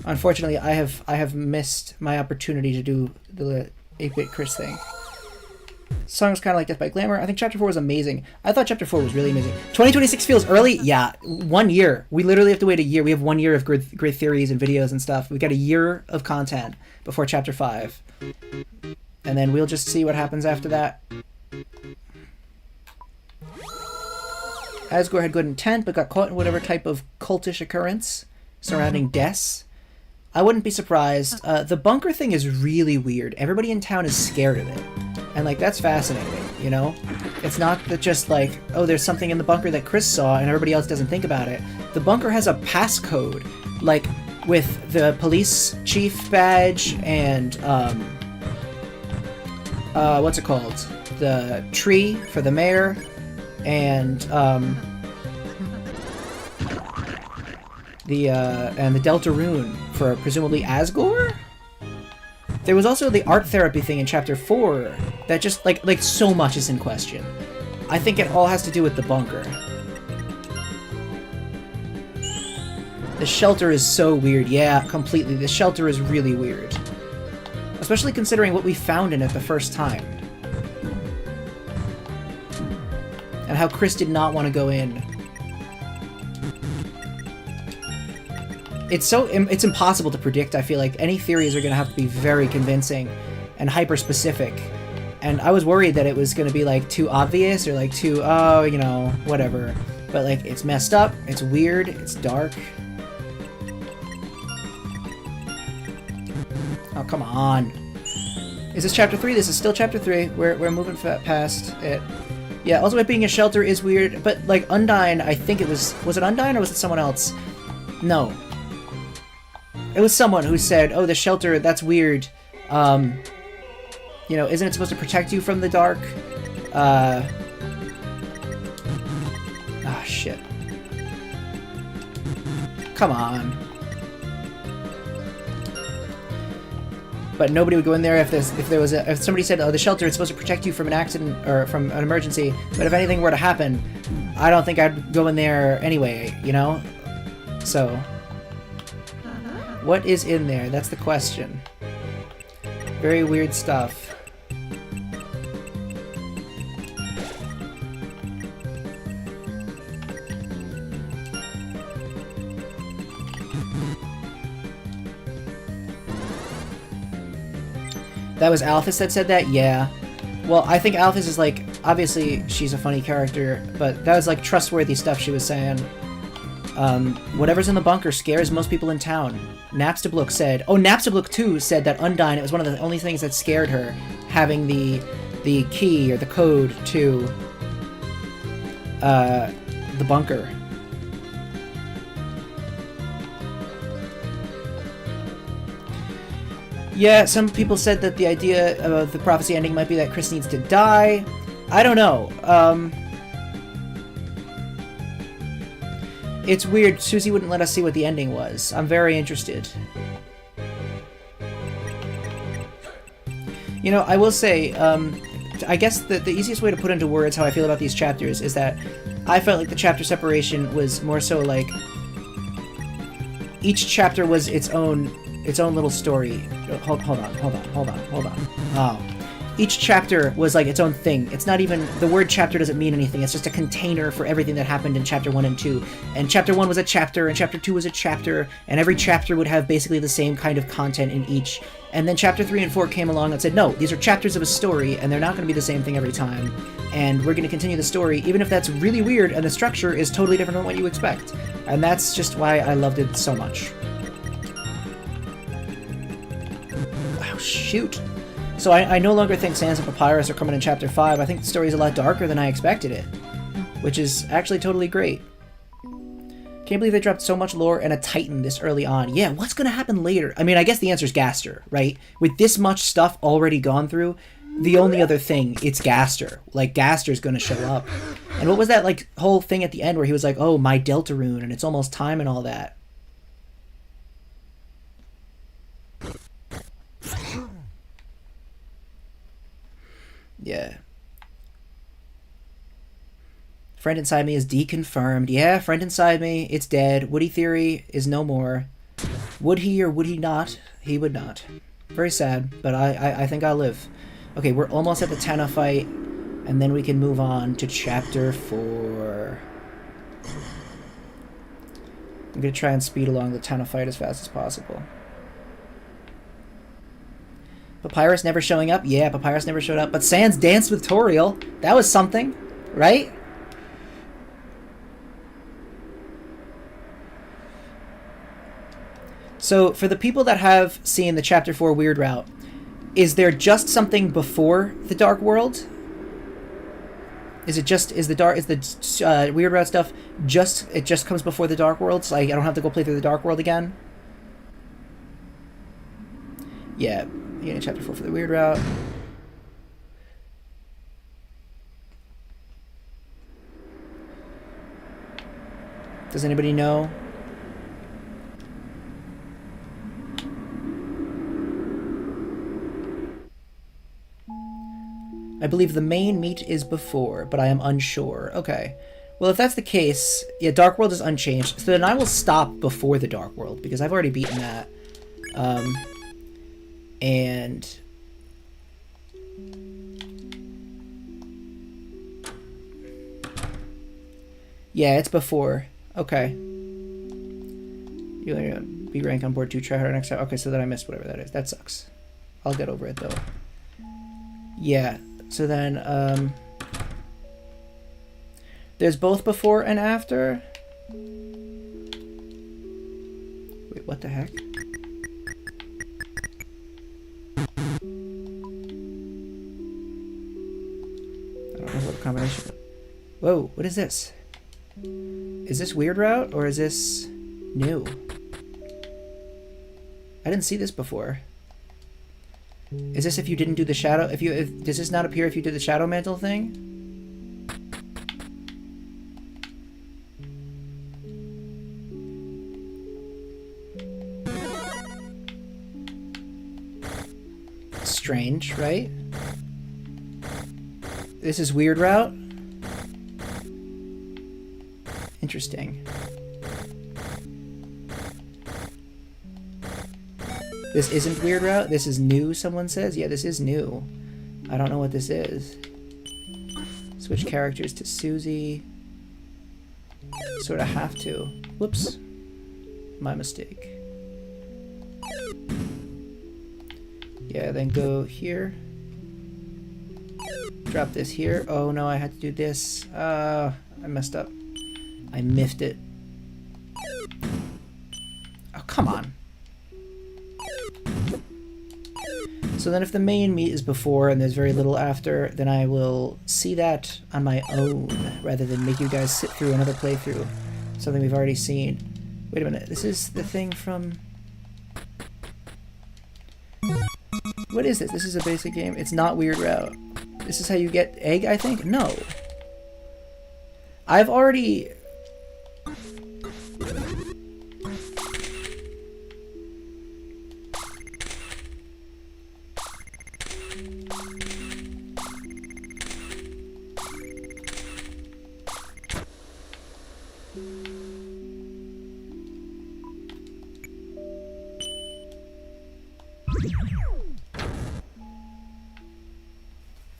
Unfortunately, I have missed my opportunity to do the 8-bit Chris thing. Song's kind of like Death by Glamour. I think Chapter 4 was amazing. I thought Chapter 4 was really amazing. 2026 feels early? Yeah, 1 year. We literally have to wait a year. We have 1 year of great theories and videos and stuff. We got a year of content before Chapter 5. And then we'll just see what happens after that. Asgore had good intent, but got caught in whatever type of cultish occurrence surrounding Des. I wouldn't be surprised. The bunker thing is really weird. Everybody in town is scared of it. And, like, that's fascinating, you know? It's not that just, like, oh, there's something in the bunker that Chris saw and everybody else doesn't think about it. The bunker has a passcode, like, with the police chief badge and, what's it called? The tree for the mayor, and the Deltarune for presumably Asgore? There was also the art therapy thing in Chapter 4 that just, like so much is in question. I think it all has to do with the bunker. The shelter is so weird. Yeah, completely. The shelter is really weird. Especially considering what we found in it the first time. And how Chris did not want to go in. It's impossible to predict, I feel like. Any theories are going to have to be very convincing and hyper-specific. And I was worried that it was going to be, like, too obvious or, like, too, oh, you know, whatever. But, like, it's messed up, it's weird, it's dark. Oh, come on. Is this Chapter 3? This is still Chapter 3. We're moving past it. Yeah, also it being a shelter is weird, but, like, Undyne, I think it was it Undyne or was it someone else? No. It was someone who said, oh, the shelter, that's weird. You know, isn't it supposed to protect you from the dark? Ah, shit. Come on. But nobody would go in there if somebody said, oh, the shelter is supposed to protect you from an accident or from an emergency, but if anything were to happen, I don't think I'd go in there anyway, you know? So, what is in there? That's the question. Very weird stuff. That was Alphys that said that? Yeah. Well, I think Alphys is like, obviously she's a funny character, but that was like trustworthy stuff she was saying. Whatever's in the bunker scares most people in town. Napstablook said, oh, Napstablook too said that Undyne, it was one of the only things that scared her, having the key or the code to the bunker. Yeah, some people said that the idea of the prophecy ending might be that Chris needs to die. I don't know. It's weird. Susie wouldn't let us see what the ending was. I'm very interested. You know, I will say, I guess the easiest way to put into words how I feel about these chapters is that I felt like the chapter separation was more so like each chapter was its own little story. Hold on. Oh. Each chapter was like its own thing. It's not even, the word chapter doesn't mean anything. It's just a container for everything that happened in chapter 1 and 2. And chapter 1 was a chapter, and chapter 2 was a chapter, and every chapter would have basically the same kind of content in each. And then chapter 3 and 4 came along and said, no, these are chapters of a story, and they're not going to be the same thing every time. And we're going to continue the story, even if that's really weird, and the structure is totally different from what you expect. And that's just why I loved it so much. Oh, shoot. So I no longer think Sans and Papyrus are coming in Chapter 5. I think the story is a lot darker than I expected it, which is actually totally great. Can't believe they dropped so much lore and a Titan this early on. Yeah, what's going to happen later? I mean, I guess the answer is Gaster, right? With this much stuff already gone through, the only other thing, it's Gaster. Like, Gaster's going to show up. And what was that, like, whole thing at the end where he was like, oh, my Deltarune, and it's almost time and all that? Yeah. Friend inside me is deconfirmed. Yeah, friend inside me, it's dead. Woody Theory is no more. Would he or would he not? He would not. Very sad, but I think I'll live. Okay, we're almost at the Tenna fight, and then we can move on to Chapter 4. I'm going to try and speed along the Tenna fight as fast as possible. Papyrus never showing up? Yeah, Papyrus never showed up. But Sans danced with Toriel. That was something, right? So, for the people that have seen the Chapter 4 Weird Route, is there just something before the Dark World? Is the Weird Route stuff just comes before the Dark World? So I don't have to go play through the Dark World again? Yeah. Beginning Chapter 4 for the Weird Route. Does anybody know? I believe the main meet is before, but I am unsure. Okay. Well, if that's the case, yeah, Dark World is unchanged. So then I will stop before the Dark World, because I've already beaten that. And yeah, it's before. Okay. You'll be rank on board 2, try harder next time. Okay, so then I missed whatever that is. That sucks. I'll get over it though. Yeah, so then there's both before and after. Wait, what the heck? Combination. Whoa, what is this? Is this Weird Route or is this new? I didn't see this before. Is this if you didn't do the shadow? Does this not appear if you did the Shadow Mantle thing? Strange, right? This is Weird Route? Interesting. This isn't Weird Route? This is new, someone says? Yeah, this is new. I don't know what this is. Switch characters to Susie. Sort of have to. Whoops. My mistake. Yeah, then go here. drop this here. Oh no, I had to do this. I messed up. I miffed it. Oh, come on. So then if the main meet is before and there's very little after, then I will see that on my own, rather than make you guys sit through another playthrough. Something we've already seen. Wait a minute, this is the thing from... What is this? This is a basic game? It's not Weird Route. This is how you get egg, I think? No. I've already...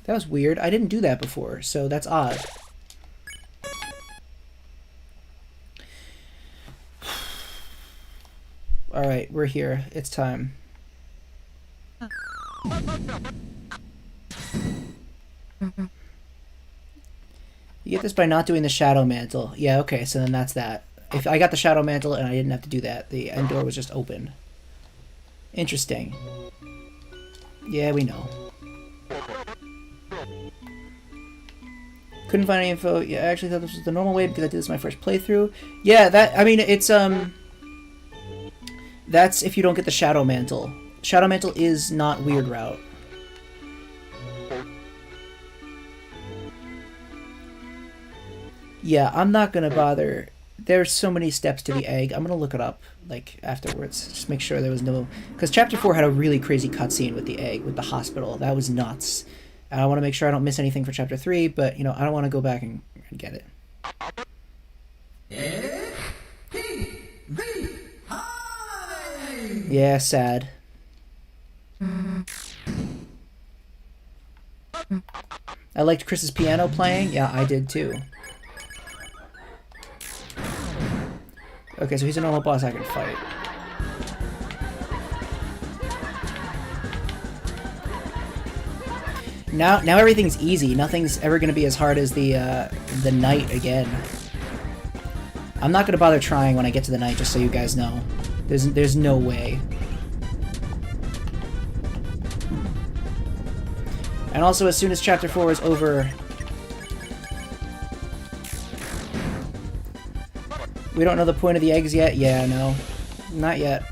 That was weird. I didn't do that before, so that's odd. Alright, we're here. It's time. You get this by not doing the Shadow Mantle. Yeah, okay, so then that's that. If I got the Shadow Mantle and I didn't have to do that, the end door was just open. Interesting. Yeah, we know. Couldn't find any info. Yeah, I actually thought this was the normal way because I did this my first playthrough. Yeah, that, I mean, it's, that's if you don't get the Shadow Mantle. Shadow Mantle is not Weird Route. Yeah, I'm not gonna bother. There's so many steps to the egg. I'm gonna look it up, like, afterwards. Just make sure there was no... Because Chapter 4 had a really crazy cutscene with the egg, with the hospital. That was nuts. I want to make sure I don't miss anything for Chapter 3, but, you know, I don't want to go back and get it. Yeah, sad. I liked Chris's piano playing. Yeah, I did too. Okay, so he's a normal boss I can fight. Now everything's easy. Nothing's ever going to be as hard as the night again. I'm not going to bother trying when I get to the night, just so you guys know. There's no way. And also, as soon as Chapter 4 is over... We don't know the point of the eggs yet? Yeah, no. Not yet.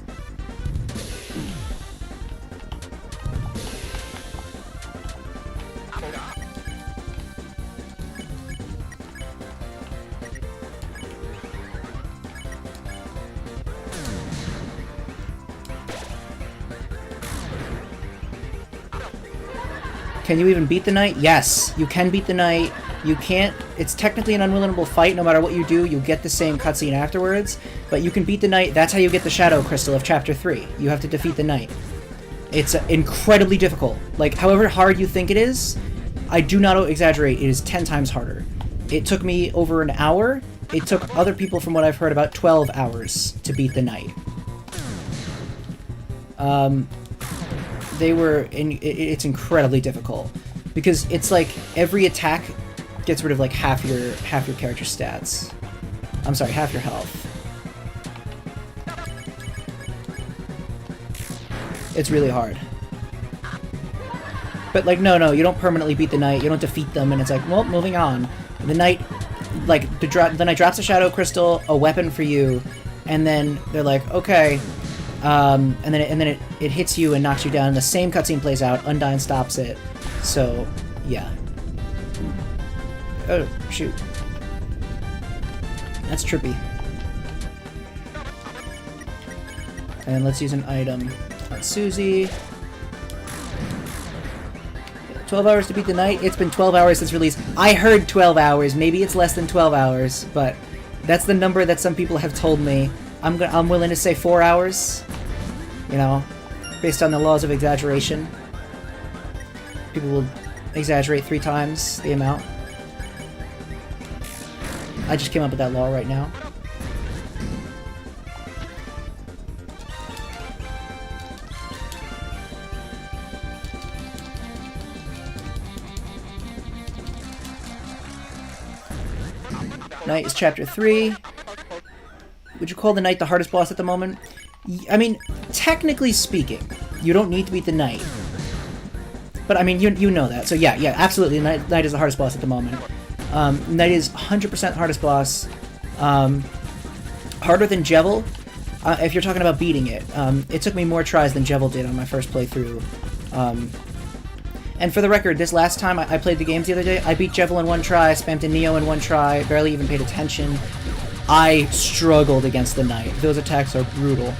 Can you even beat the knight? Yes, you can beat the knight. You can't... It's technically an unwinnable fight. No matter what you do, you get the same cutscene afterwards. But you can beat the knight. That's how you get the Shadow Crystal of Chapter 3. You have to defeat the knight. It's incredibly difficult. Like, however hard you think it is, I do not exaggerate, it is 10 times harder. It took me over an hour. It took other people, from what I've heard, about 12 hours to beat the knight. It's incredibly difficult because it's like every attack gets rid of like half your character stats. I'm sorry, half your health. It's really hard. But like no, you don't permanently beat the knight. You don't defeat them, and it's like, well, moving on. The knight, like the knight drops a shadow crystal, a weapon for you, and then they're like, okay. And then it hits you and knocks you down. The same cutscene plays out. Undyne stops it. So, yeah. Oh, shoot. That's trippy. And let's use an item on Susie. 12 hours to beat the knight? It's been 12 hours since release. I heard 12 hours. Maybe it's less than 12 hours, but that's the number that some people have told me. I'm willing to say 4 hours, you know, based on the laws of exaggeration. People will exaggerate 3 times the amount. I just came up with that law right now. Night is chapter 3. Would you call the Knight the hardest boss at the moment? I mean, technically speaking, you don't need to beat the Knight. But I mean, you know that. So yeah, absolutely. Knight is the hardest boss at the moment. Knight is 100% the hardest boss. Harder than Jevil, if you're talking about beating it. It took me more tries than Jevil did on my first playthrough. And for the record, this last time I played the games the other day, I beat Jevil in one try, spammed a Neo in one try, barely even paid attention. I struggled against the Knight. Those attacks are brutal.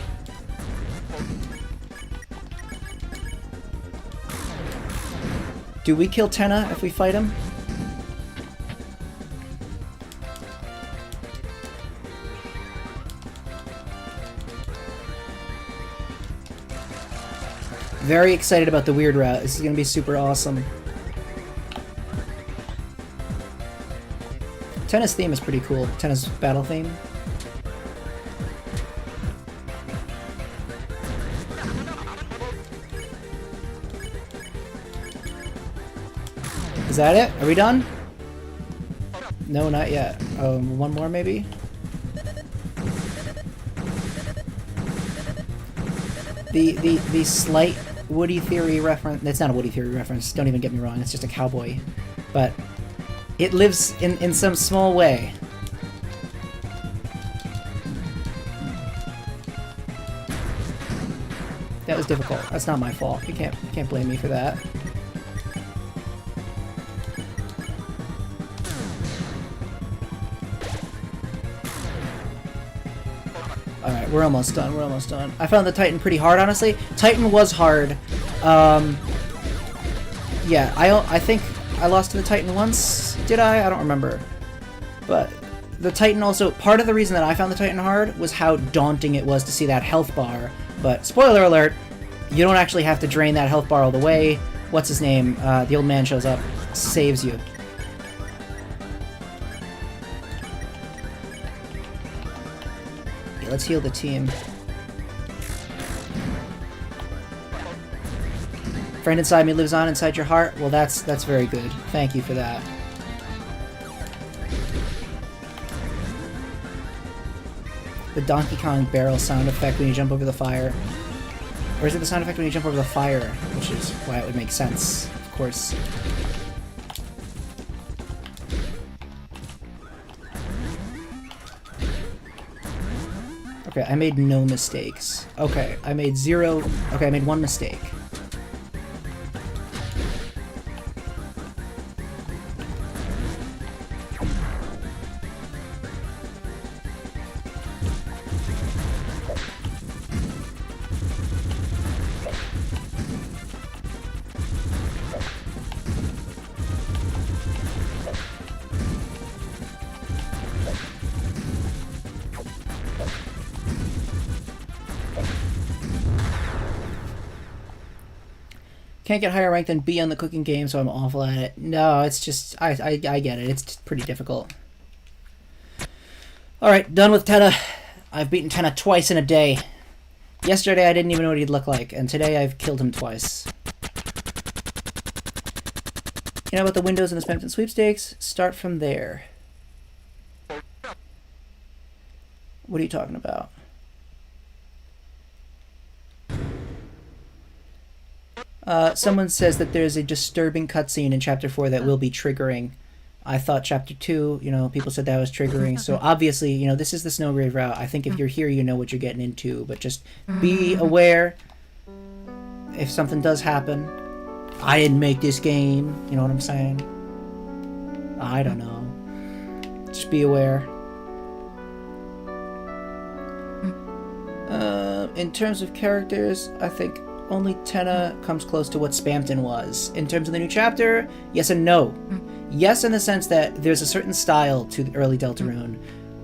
Do we kill Tenna if we fight him? Very excited about the weird route. This is going to be super awesome. Tenna's theme is pretty cool. Tenna's battle theme. Is that it? Are we done? No, not yet. One more maybe? The slight Woody Theory reference... It's not a Woody Theory reference, don't even get me wrong, it's just a cowboy. But it lives in some small way. That was difficult. That's not my fault. You can't blame me for that. Alright, we're almost done. We're almost done. I found the Titan pretty hard, honestly. Titan was hard. Yeah, I think I lost to the Titan once. Did I? I don't remember. But the Titan also... Part of the reason that I found the Titan hard was how daunting it was to see that health bar. But, spoiler alert, you don't actually have to drain that health bar all the way. What's his name? The old man shows up. Saves you. Let's heal the team. Friend inside me lives on inside your heart. Well, that's very good. Thank you for that. The Donkey Kong barrel sound effect when you jump over the fire. Or is it the sound effect when you jump over the fire? Which is why it would make sense, of course. Okay, I made no mistakes. Okay, I made zero... Okay, I made one mistake. Can't get higher rank than B on the cooking game, so I'm awful at it. No, it's just... I get it. It's pretty difficult. Alright, done with Tenna. I've beaten Tenna twice in a day. Yesterday I didn't even know what he'd look like, and today I've killed him twice. You know about the windows in the Spamton sweepstakes? Start from there. What are you talking about? Someone says that there's a disturbing cutscene in Chapter 4 that will be triggering. I thought Chapter 2, you know, people said that was triggering. So obviously, you know, this is the SNOWGRAVE route. I think if you're here, you know what you're getting into. But just be aware if something does happen. I didn't make this game. You know what I'm saying? I don't know. Just be aware. In terms of characters, I think only Tenna comes close to what Spamton was. In terms of the new chapter, yes and no. Yes, in the sense that there's a certain style to the early Deltarune,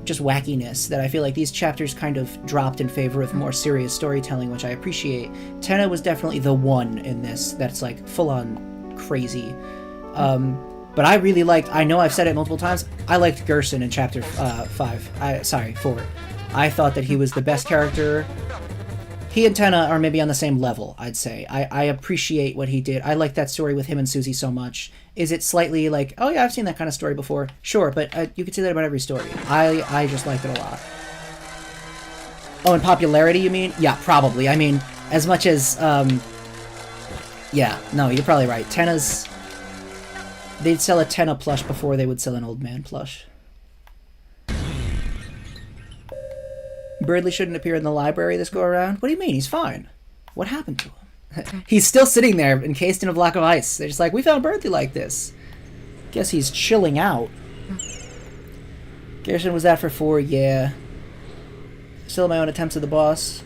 just wackiness, that I feel like these chapters kind of dropped in favor of more serious storytelling, which I appreciate. Tenna was definitely the one in this that's like full-on crazy. But I really liked, I know I've said it multiple times, I liked Gerson in Chapter 4. I thought that he was the best character. he and Tenna are maybe on the same level, I'd say. I appreciate what he did. I like that story with him and Susie so much. Is it slightly like, oh yeah, I've seen that kind of story before? Sure, but you could say that about every story. I just liked it a lot. Oh, in popularity, you mean? Yeah, probably. I mean, as much as, yeah, no, you're probably right. Tenna's... They'd sell a Tenna plush before they would sell an old man plush. Birdley shouldn't appear in the library this go-around? What do you mean? He's fine. What happened to him? He's still sitting there, encased in a block of ice. They're just like, we found Birdley like this. Guess he's chilling out. Garrison was that for 4, yeah. Still my own attempts at the boss.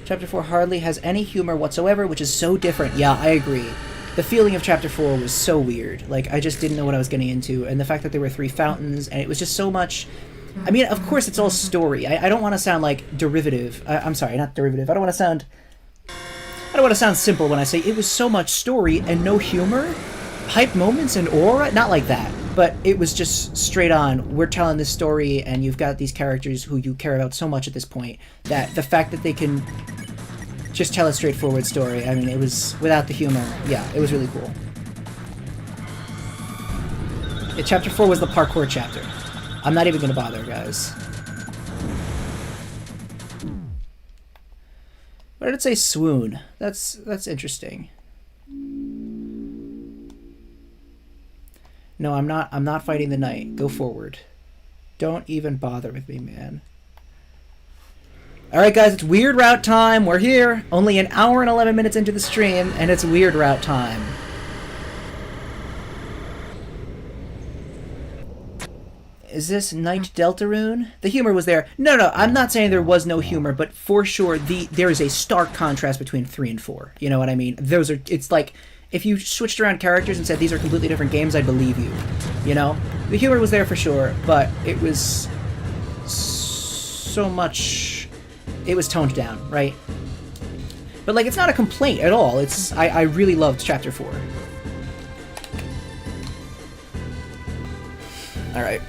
Chapter 4 hardly has any humor whatsoever, which is so different. Yeah, I agree. The feeling of Chapter 4 was so weird. Like, I just didn't know what I was getting into. And the fact that there were 3 fountains, and it was just so much... I mean, of course, it's all story. I don't want to sound like derivative. I'm sorry, not derivative. I don't want to sound simple when I say it was so much story and no humor, hype moments and aura. Not like that, but it was just straight on. We're telling this story, and you've got these characters who you care about so much at this point that the fact that they can just tell a straightforward story. I mean, it was without the humor. Yeah, it was really cool. Yeah, chapter 4 was the parkour chapter. I'm not even going to bother, guys. Why did it say swoon? That's interesting. No, I'm not fighting the knight. Go forward. Don't even bother with me, man. Alright, guys, it's weird route time. We're here. Only an hour and 11 minutes into the stream, and it's weird route time. Is this Knight Deltarune? The humor was there. No, I'm not saying there was no humor, but for sure there is a stark contrast between 3 and 4. You know what I mean? It's like, if you switched around characters and said these are completely different games, I'd believe you. You know? The humor was there for sure, but it was so much... It was toned down, right? But, like, it's not a complaint at all. I really loved Chapter 4. Alright.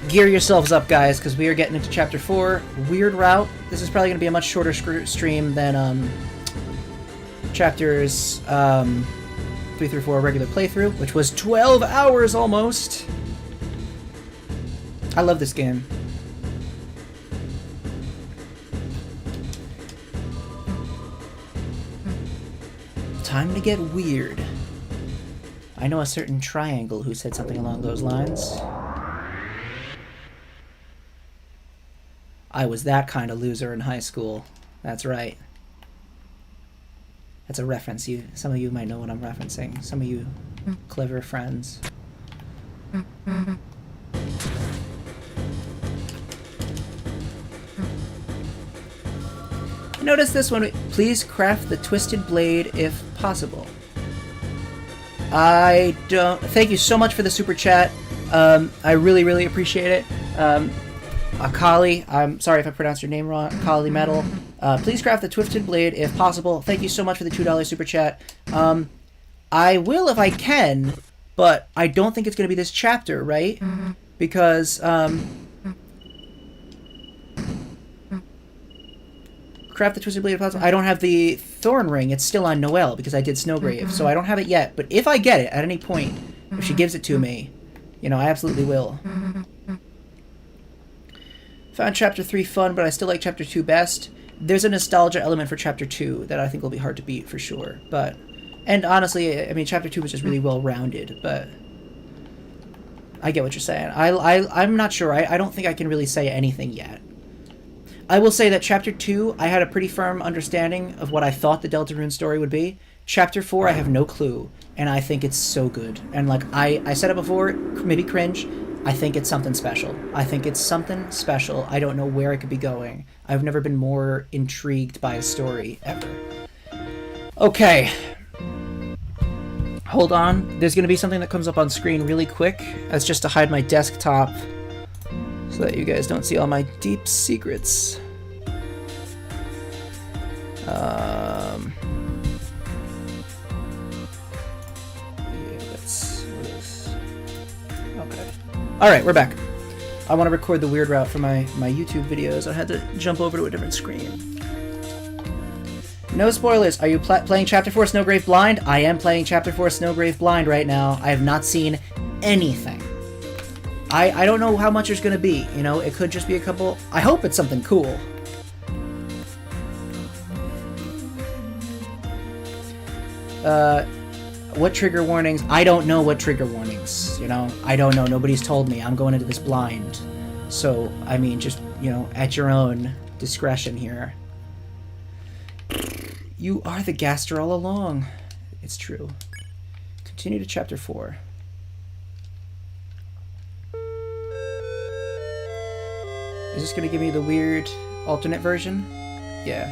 Gear yourselves up, guys, because we are getting into Chapter 4. Weird route. This is probably going to be a much shorter stream than Chapters 3 through 4 regular playthrough, which was 12 hours almost. I love this game. Time to get weird. I know a certain triangle who said something along those lines. I was that kind of loser in high school. That's right. That's a reference. Some of you might know what I'm referencing. Some of you clever friends. Notice this one. Please craft the twisted blade if possible. I don't... Thank you so much for the super chat. I really, really appreciate it. Akali, I'm sorry if I pronounced your name wrong. Akali Metal. Please craft the twisted blade if possible. Thank you so much for the $2 super chat. I will if I can, but I don't think it's going to be this chapter, right? Because, craft the twisted blade if possible. I don't have the thorn ring. It's still on Noelle because I did SNOWGRAVE, so I don't have it yet. But if I get it at any point, if she gives it to me, you know, I absolutely will. Found Chapter 3 fun, but I still like Chapter 2 best. There's a nostalgia element for Chapter 2 that I think will be hard to beat for sure. But, and honestly, I mean, Chapter 2 was just really well-rounded, but I get what you're saying. I'm not sure. I don't think I can really say anything yet. I will say that Chapter 2, I had a pretty firm understanding of what I thought the Deltarune story would be. Chapter 4, I have no clue, and I think it's so good. And like, I said it before, maybe cringe, I think it's something special. I think it's something special. I don't know where it could be going. I've never been more intrigued by a story, ever. Okay. Hold on. There's going to be something that comes up on screen really quick. That's just to hide my desktop so that you guys don't see all my deep secrets. Alright, we're back. I want to record the weird route for my YouTube videos. I had to jump over to a different screen. No spoilers. Are you playing Chapter 4 Snowgrave blind? I am playing Chapter 4 Snowgrave blind right now. I have not seen anything. I don't know how much there's going to be. You know, it could just be a couple... I hope it's something cool. What trigger warnings? I don't know what trigger warnings, you know? I don't know. Nobody's told me. I'm going into this blind. So, I mean, just, you know, at your own discretion here. You are the gaster all along. It's true. Continue to Chapter 4. Is this going to give me the weird alternate version? Yeah.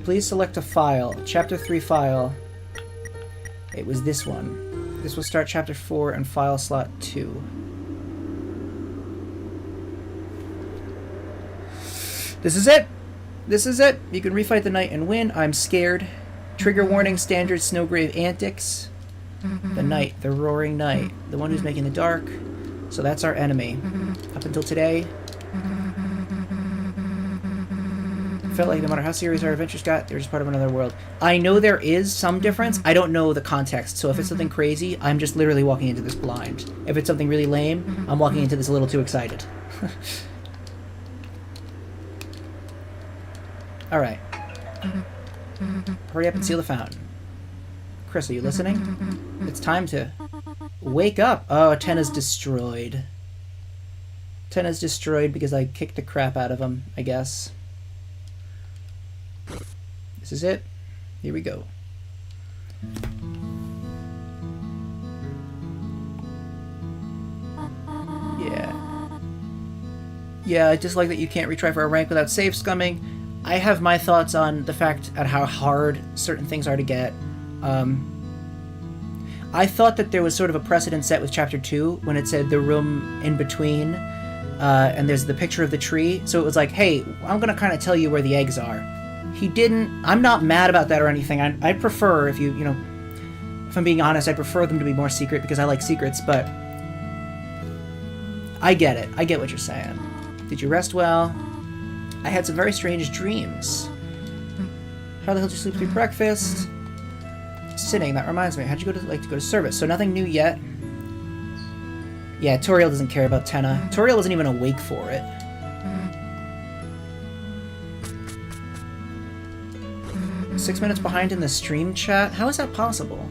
Please select a file. Chapter 3 file. It was this one. This will start Chapter 4 and file slot 2. This is it! This is it! You can refight the knight and win. I'm scared. Trigger warning, standard Snowgrave antics. The knight, the roaring knight. The one who's making the dark. So that's our enemy. Up until today, felt like no matter how serious our adventures got, they were just part of another world. I know there is some difference. I don't know the context. So if it's something crazy, I'm just literally walking into this blind. If it's something really lame, I'm walking into this a little too excited. Alright. Hurry up and seal the fountain. Chris, are you listening? It's time to wake up. Oh, Tenna's destroyed. Tenna's destroyed because I kicked the crap out of him, I guess. This is it. Here we go. Yeah. Yeah, I dislike that you can't retry for a rank without save scumming. I have my thoughts on the fact at how hard certain things are to get. I thought that there was sort of a precedent set with Chapter 2 when it said the room in between, and there's the picture of the tree. So it was like, hey, I'm going to kind of tell you where the eggs are. He didn't... I'm not mad about that or anything. I prefer, if you know... If I'm being honest, I prefer them to be more secret because I like secrets, but... I get it. I get what you're saying. Did you rest well? I had some very strange dreams. How the hell did you sleep through breakfast? Sitting, that reminds me. How'd you go to service? So nothing new yet. Yeah, Toriel doesn't care about Tenna. Toriel wasn't even awake for it. Mm. 6 minutes behind in the stream chat? How is that possible?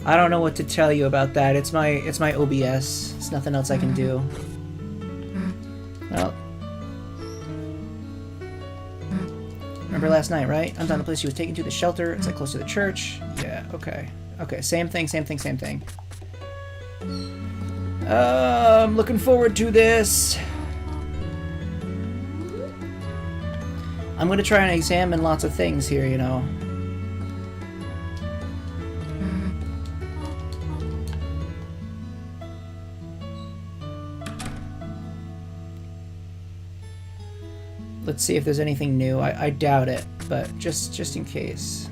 I don't know what to tell you about that. It's my OBS. It's nothing else I can do. Well, remember last night, right? I'm down the place she was taken to, the shelter. It's like close to the church. Yeah, okay. Okay, same thing. I'm looking forward to this. I'm gonna try and examine lots of things here, you know. Let's see if there's anything new. I doubt it, but just in case.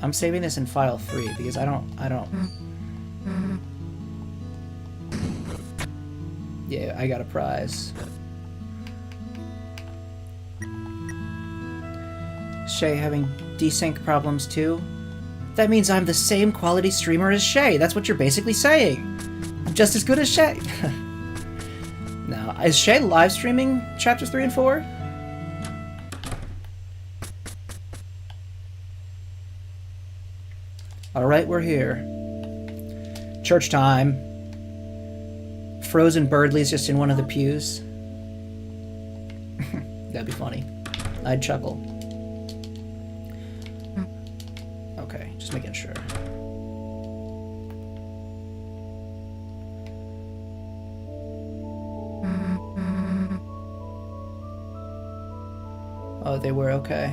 I'm saving this in file 3 because I don't. Yeah, I got a prize. Shay having desync problems too? That means I'm the same quality streamer as Shay. That's what you're basically saying. I'm just as good as Shay. Now, is Shay live streaming chapters 3 and 4? Alright, we're here. Church time. Frozen Birdley's just in one of the pews. That'd be funny. I'd chuckle. Okay, just making sure. Oh, they were okay.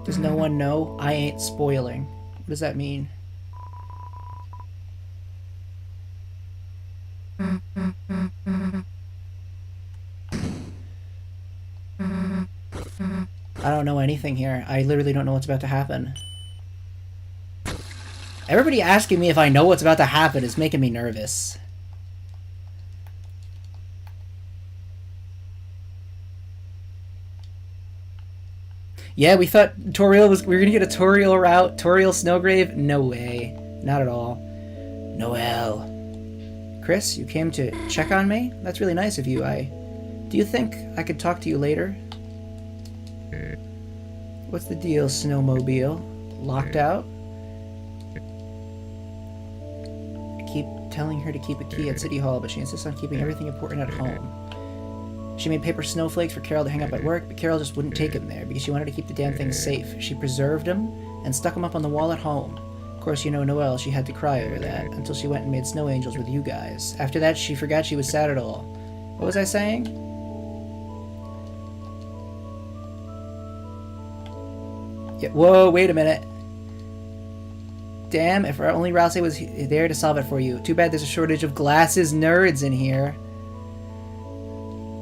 Does no one know? I ain't spoiling. What does that mean? I don't know anything here. I literally don't know what's about to happen. Everybody asking me if I know what's about to happen is making me nervous. Yeah, we thought Toriel we were gonna get a Toriel route. Toriel Snowgrave? No way. Not at all. Noelle. Chris, you came to check on me? That's really nice of you. Do you think I could talk to you later? What's the deal, Snowmobile? Locked out? I keep telling her to keep a key at City Hall, but she insists on keeping everything important at home. She made paper snowflakes for Carol to hang up at work, but Carol just wouldn't take them there because she wanted to keep the damn things safe. She preserved them and stuck them up on the wall at home. Of course, you know Noelle, she had to cry over that, until she went and made snow angels with you guys. After that, she forgot she was sad at all. What was I saying? Yeah, whoa, wait a minute. Damn, if only Rousey was there to solve it for you. Too bad there's a shortage of glasses nerds in here.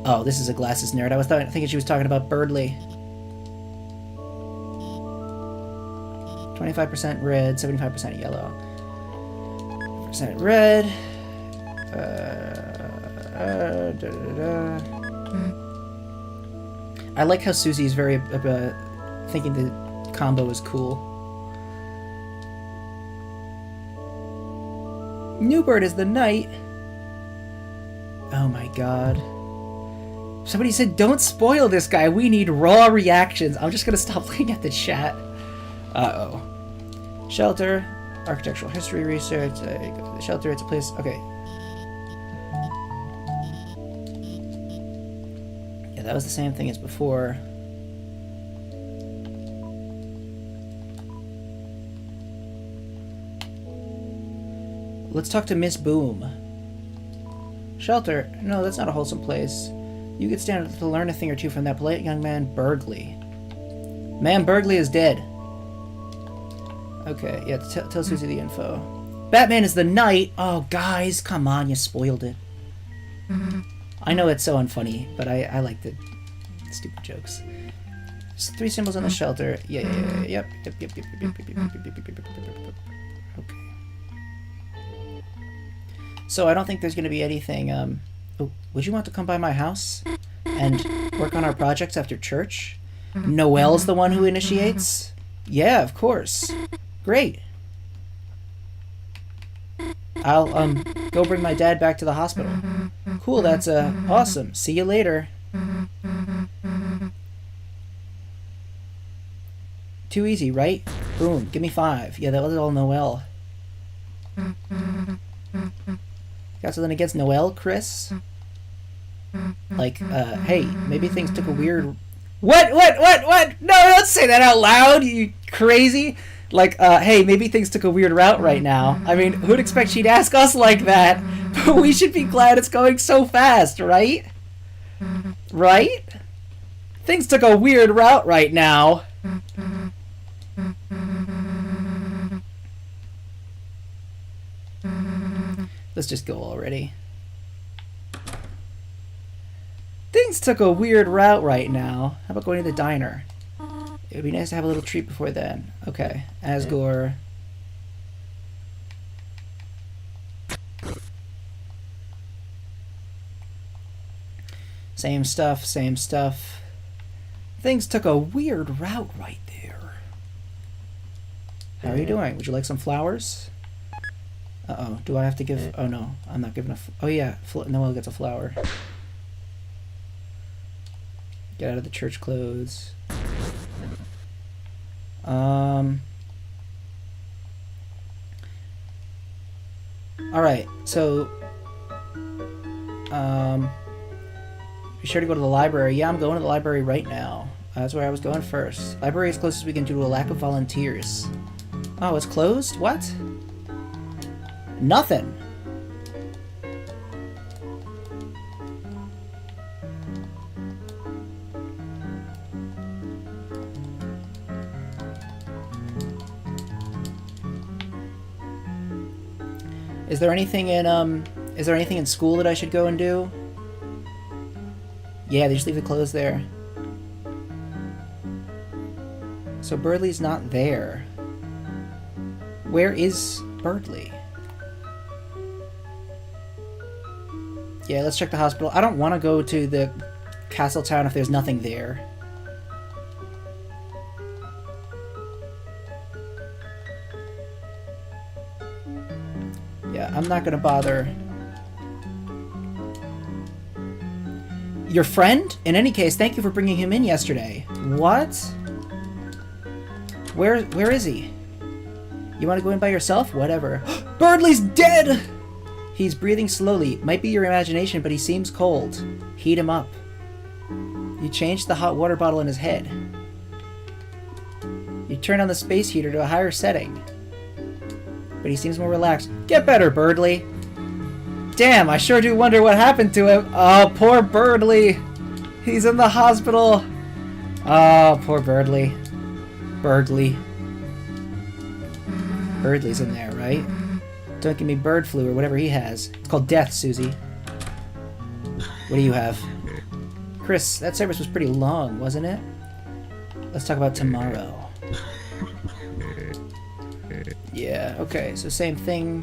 Oh, this is a glasses nerd. I was thinking she was talking about Birdley. 25% red, 75% yellow. Percent red. I like how Susie's very thinking the combo is cool. Newbird is the knight. Oh my god. Somebody said, don't spoil this guy. We need raw reactions. I'm just gonna stop looking at the chat. Uh-oh. Shelter. Architectural history research. Go to the shelter. It's a place... Okay. Yeah, that was the same thing as before. Let's talk to Miss Boom. Shelter? No, that's not a wholesome place. You could stand to learn a thing or two from that polite young man, Bergley. Man, Bergley is dead. Okay, yeah, tell Susie the info. Batman is the knight! Oh, guys, come on, you spoiled it. I know it's so unfunny, but I like the stupid jokes. There's 3 symbols on the shelter. Yep. Okay. So I don't think there's going to be anything, oh, would you want to come by my house and work on our projects after church? Noelle's the one who initiates? Yeah, of course. Great. I'll, go bring my dad back to the hospital. Cool, that's, awesome. See you later. Too easy, right? Boom, give me 5. Yeah, that was all Noelle. Got something against Noelle, Chris? Like, hey, maybe things took a weird... What? No, don't say that out loud, you crazy! Like, hey, maybe things took a weird route right now. I mean, who'd expect she'd ask us like that? But we should be glad it's going so fast, right? Right? Things took a weird route right now. Let's just go already. Things took a weird route right now. How about going to the diner? It would be nice to have a little treat before then. Okay, Asgore. Same stuff, same stuff. Things took a weird route right there. How are you doing? Would you like some flowers? Uh-oh, do I have to give... Oh no, I'm not giving a... Oh yeah, Noelle gets a flower. Get out of the church clothes. Alright, so... be sure to go to the library. Yeah, I'm going to the library right now. That's where I was going first. Library is closest we can due to a lack of volunteers. Oh, it's closed? What? Nothing. Is there anything in school that I should go and do? Yeah, they just leave the clothes there. So Birdley's not there. Where is Birdley? Yeah, let's check the hospital. I don't want to go to the castle town if there's nothing there. Yeah, I'm not gonna bother. Your friend? In any case, thank you for bringing him in yesterday. What? Where is he? You want to go in by yourself? Whatever. Birdley's dead! He's breathing slowly. Might be your imagination, but he seems cold. Heat him up. You changed the hot water bottle in his head. You turned on the space heater to a higher setting. But he seems more relaxed. Get better, Birdley. Damn, I sure do wonder what happened to him. Oh, poor Birdley. He's in the hospital. Oh, poor Birdley. Birdley. Birdley's in there, right? Don't give me bird flu or whatever he has. It's called death, Susie. What do you have? Chris, that service was pretty long, wasn't it? Let's talk about tomorrow. Yeah, okay, so same thing.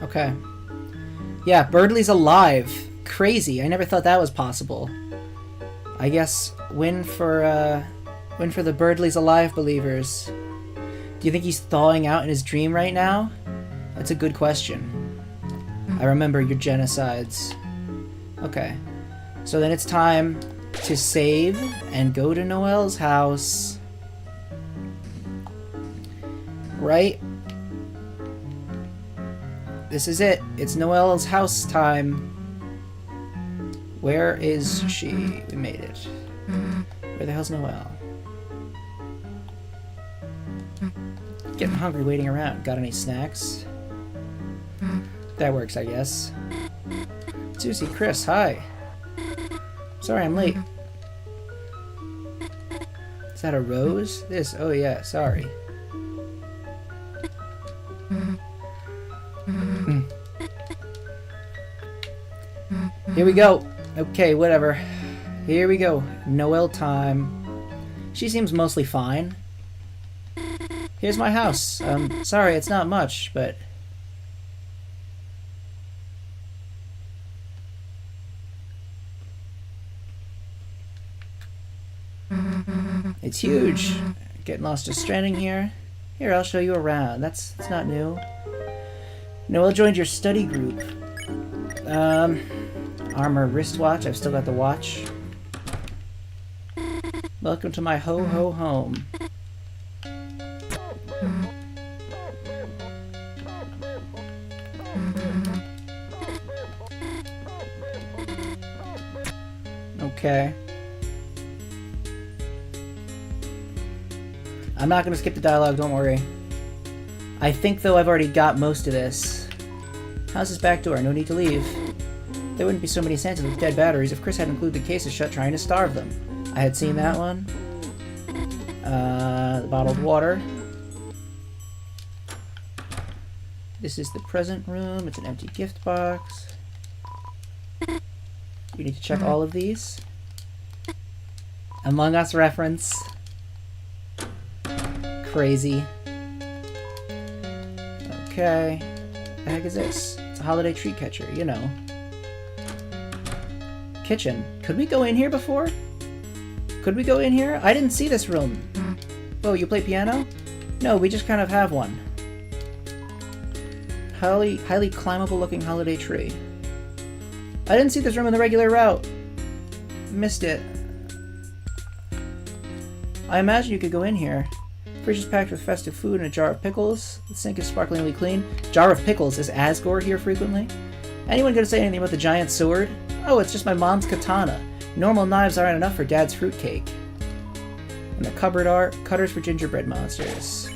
Okay. Yeah, Birdley's alive. Crazy. I never thought that was possible. I guess win for the Birdley's alive believers. Do you think he's thawing out in his dream right now? That's a good question. I remember your genocides. Okay. So then it's time to save and go to Noelle's house. Right? This is it. It's Noelle's house time. Where is she? We made it. Where the hell's Noelle? Getting hungry waiting around. Got any snacks? That works, I guess. Susie, Chris, hi. Sorry I'm late. Is that a rose? This? Oh yeah, sorry. Here we go. Okay, whatever. Here we go. Noelle time. She seems mostly fine. Here's my house. Sorry, it's not much, but... It's huge. Getting lost to Stranding here. Here, I'll show you around. That's not new. Noelle joined your study group. Armor wristwatch. I've still got the watch. Welcome to my ho-ho home. Okay. I'm not gonna skip the dialogue, don't worry. I think, though, I've already got most of this. How's this back door? No need to leave. There wouldn't be so many Santas with dead batteries if Chris hadn't glued the cases shut trying to starve them. I had seen that one. The bottled water. This is the present room. It's an empty gift box. You need to check all of these. Among Us reference. Crazy. Okay. What the heck is this? It's a holiday treat catcher, you know. Kitchen. Could we go in here before? Could we go in here? I didn't see this room. Oh, you play piano? No, we just kind of have one. Highly climbable looking holiday tree. I didn't see this room in the regular route. Missed it. I imagine you could go in here. Fridge is packed with festive food and a jar of pickles. The sink is sparklingly clean. Jar of pickles. Is Asgore here frequently? Anyone gonna say anything about the giant sword? Oh, it's just my mom's katana. Normal knives aren't enough for Dad's fruitcake. And the cupboard are cutters for gingerbread monsters.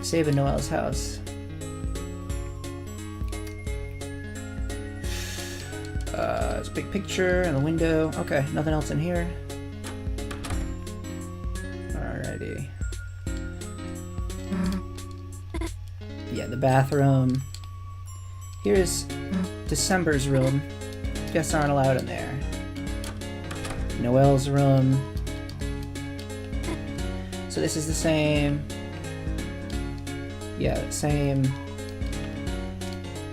Save in Noelle's house. It's a big picture and a window. Okay, nothing else in here. Alrighty. Yeah, the bathroom. Here's December's room. Guests aren't allowed in there. Noelle's room. So this is the same. Yeah, same.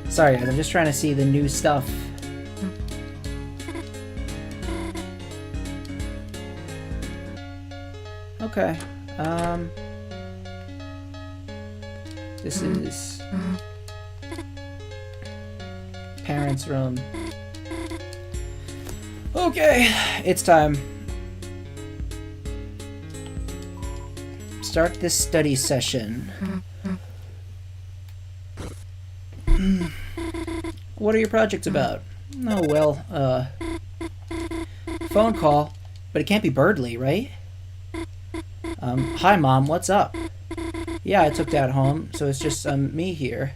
Sorry guys, I'm just trying to see the new stuff. Okay. This is parents' room. Okay, it's time. Start this study session. What are your projects about? Oh, well, phone call, but it can't be Birdley, right? Hi, Mom, what's up? Yeah, I took Dad home, so it's just, me here.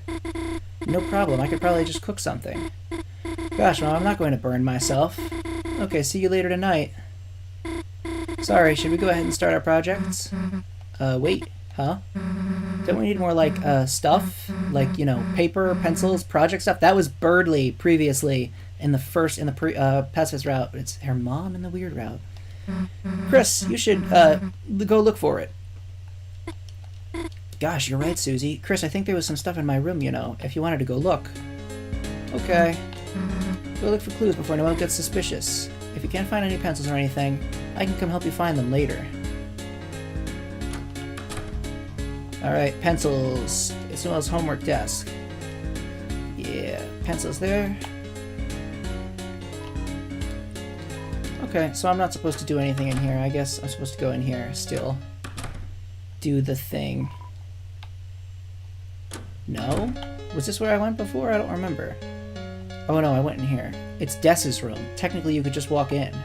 No problem, I could probably just cook something. Gosh, Mom, I'm not going to burn myself. Okay, see you later tonight. Sorry, should we go ahead and start our projects? Wait, huh? Don't we need more, like, stuff? Like, you know, paper, pencils, project stuff? That was Birdley previously in the pacifist route. It's her mom in the weird route. Chris, you should, go look for it. Gosh, you're right, Susie. Chris, I think there was some stuff in my room, you know, if you wanted to go look. Okay. Go look for clues before Noelle gets suspicious. If you can't find any pencils or anything, I can come help you find them later. Alright, pencils. It's Noelle's homework desk. Yeah, pencils there. Okay, so I'm not supposed to do anything in here. I guess I'm supposed to go in here still. Do the thing. No? Was this where I went before? I don't remember. Oh no, I went in here. It's Des's room. Technically you could just walk in.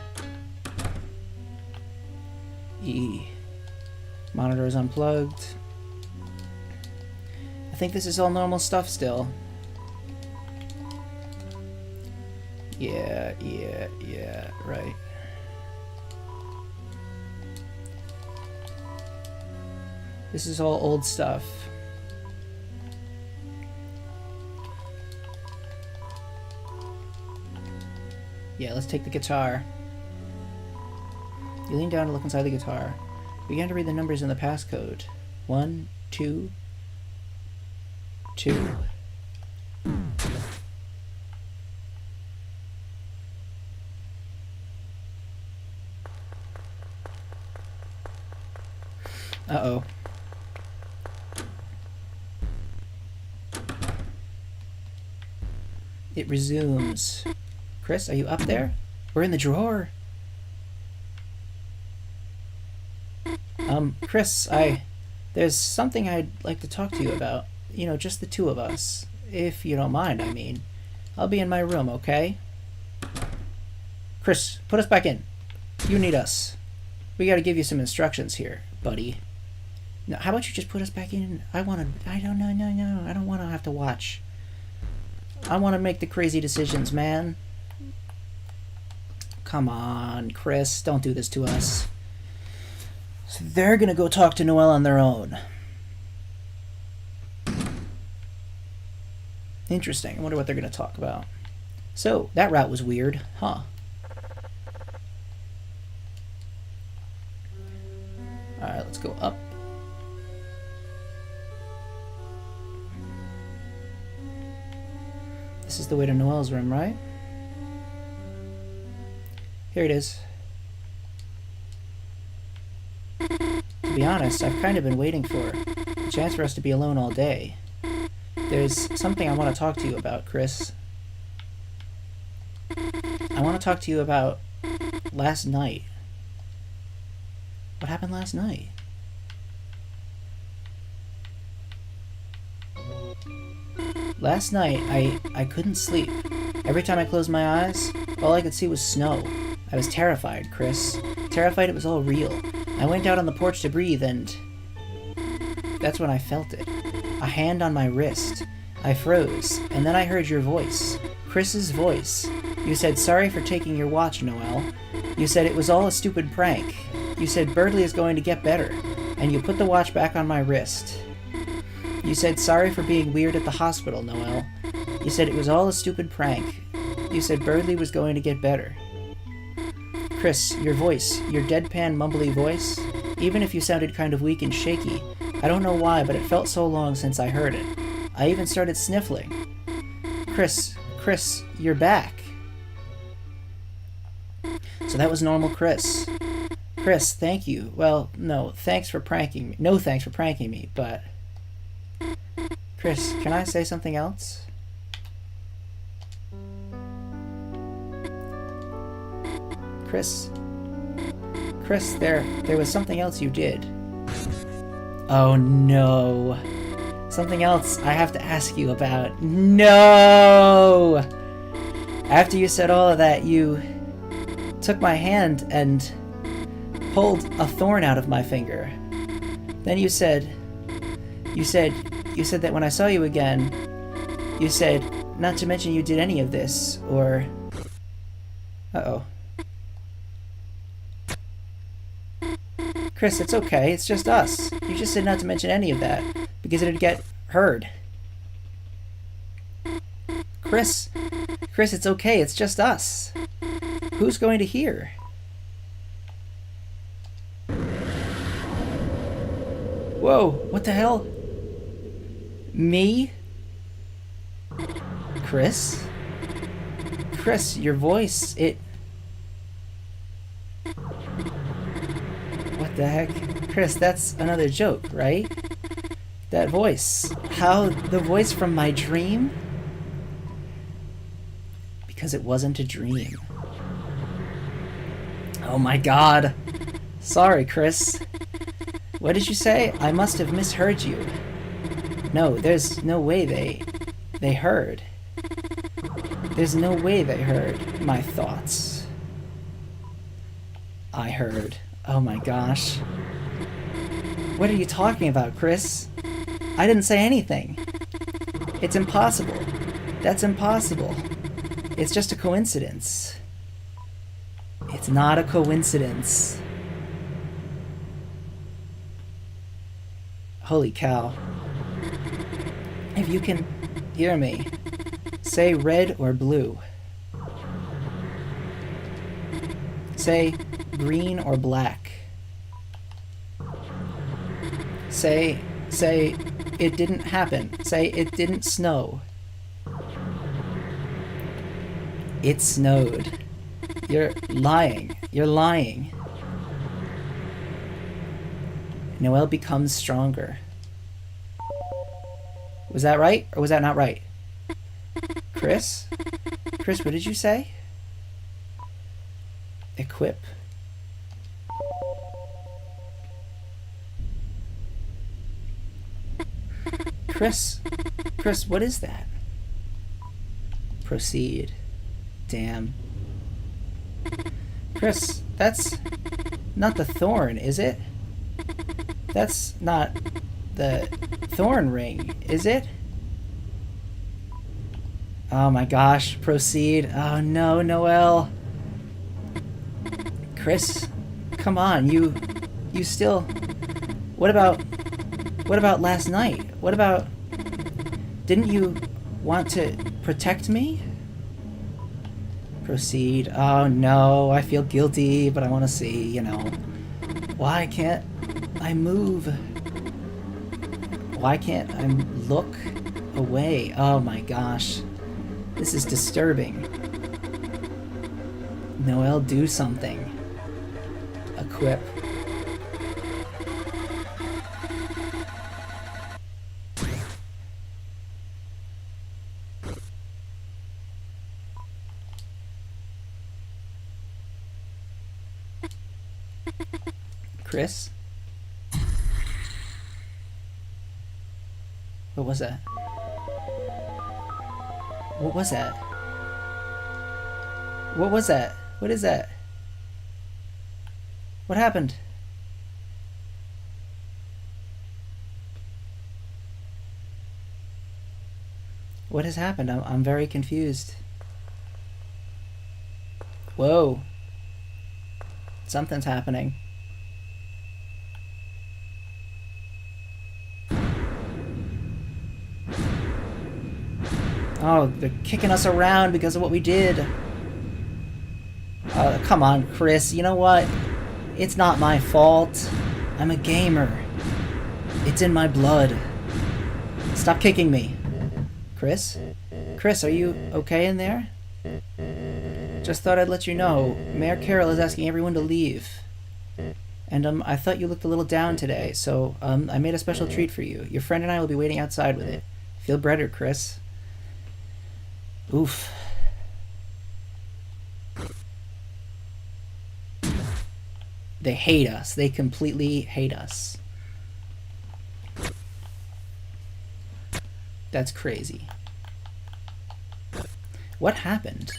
Monitor is unplugged. I think this is all normal stuff still. Yeah, right. This is all old stuff. Yeah, let's take the guitar. You lean down to look inside the guitar. You began to read the numbers in the passcode. 1, 2, 2. Uh-oh. It resumes. Chris, are you up there? We're in the drawer. Chris, there's something I'd like to talk to you about. You know, just the two of us. If you don't mind, I mean. I'll be in my room, okay? Chris, put us back in. You need us. We gotta give you some instructions here, buddy. No, how about you just put us back in? I don't know. I don't wanna have to watch. I wanna make the crazy decisions, man. Come on, Chris, don't do this to us. So they're gonna go talk to Noelle on their own. Interesting. I wonder what they're gonna talk about. So, that route was weird, huh? Alright, let's go up. This is the way to Noelle's room, right? Here it is. To be honest, I've kind of been waiting for a chance for us to be alone all day. There's something I want to talk to you about, Chris. I want to talk to you about last night. What happened last night? Last night, I couldn't sleep. Every time I closed my eyes, all I could see was snow. I was terrified, Chris. Terrified it was all real. I went out on the porch to breathe and... that's when I felt it. A hand on my wrist. I froze, and then I heard your voice. Chris's voice. You said, sorry for taking your watch, Noel. You said it was all a stupid prank. You said Birdley is going to get better, and you put the watch back on my wrist. You said, sorry for being weird at the hospital, Noel. You said it was all a stupid prank. You said Birdley was going to get better. Chris, your voice, your deadpan, mumbly voice, even if you sounded kind of weak and shaky, I don't know why, but it felt so long since I heard it. I even started sniffling. Chris, you're back. So that was normal Chris. Chris, thank you. Well, no, thanks for pranking me. No thanks for pranking me, but... Chris, can I say something else? Chris, there was something else you did. Oh no. Something else I have to ask you about. No! After you said all of that, you took my hand and pulled a thorn out of my finger. Then you said that when I saw you again, you said, not to mention you did any of this, or... Uh-oh. Chris, it's okay, it's just us. You just said not to mention any of that, because it'd get heard. Chris, it's okay, it's just us. Who's going to hear? Whoa, what the hell? Me? Chris, your voice, it... What the heck? Chris, that's another joke, right? That voice. How? The voice from my dream? Because it wasn't a dream. Oh my god. Sorry, Chris. What did you say? I must have misheard you. No, there's no way they heard. There's no way they heard my thoughts. I heard. Oh my gosh. What are you talking about, Chris? I didn't say anything. It's impossible. That's impossible. It's just a coincidence. It's not a coincidence. Holy cow. If you can hear me, say red or blue. Say green or black. Say it didn't happen. Say it didn't snow. It snowed. You're lying. You're lying. Noel becomes stronger. Was that right, or was that not right? Chris? Chris, what did you say? Equip. Chris, what is that? Proceed. Damn. Chris, that's not the thorn, is it? That's not the thorn ring, is it? Oh my gosh, proceed. Oh no, Noel. Chris, come on, you still... What about last night? What about... Didn't you want to protect me? Proceed. Oh no, I feel guilty, but I want to see, you know. Why can't I move? Why can't I look away? Oh my gosh. This is disturbing. Noel, do something. Equip. Chris? What was that? What was that? What was that? What is that? What happened? What has happened? I'm very confused. Whoa. Something's happening. Oh, they're kicking us around because of what we did. Come on, Chris. You know what? It's not my fault. I'm a gamer. It's in my blood. Stop kicking me. Chris? Chris, are you okay in there? Just thought I'd let you know. Mayor Carroll is asking everyone to leave. And I thought you looked a little down today, so I made a special treat for you. Your friend and I will be waiting outside with it. Feel better, Chris. Oof. They hate us. They completely hate us. That's crazy. What happened?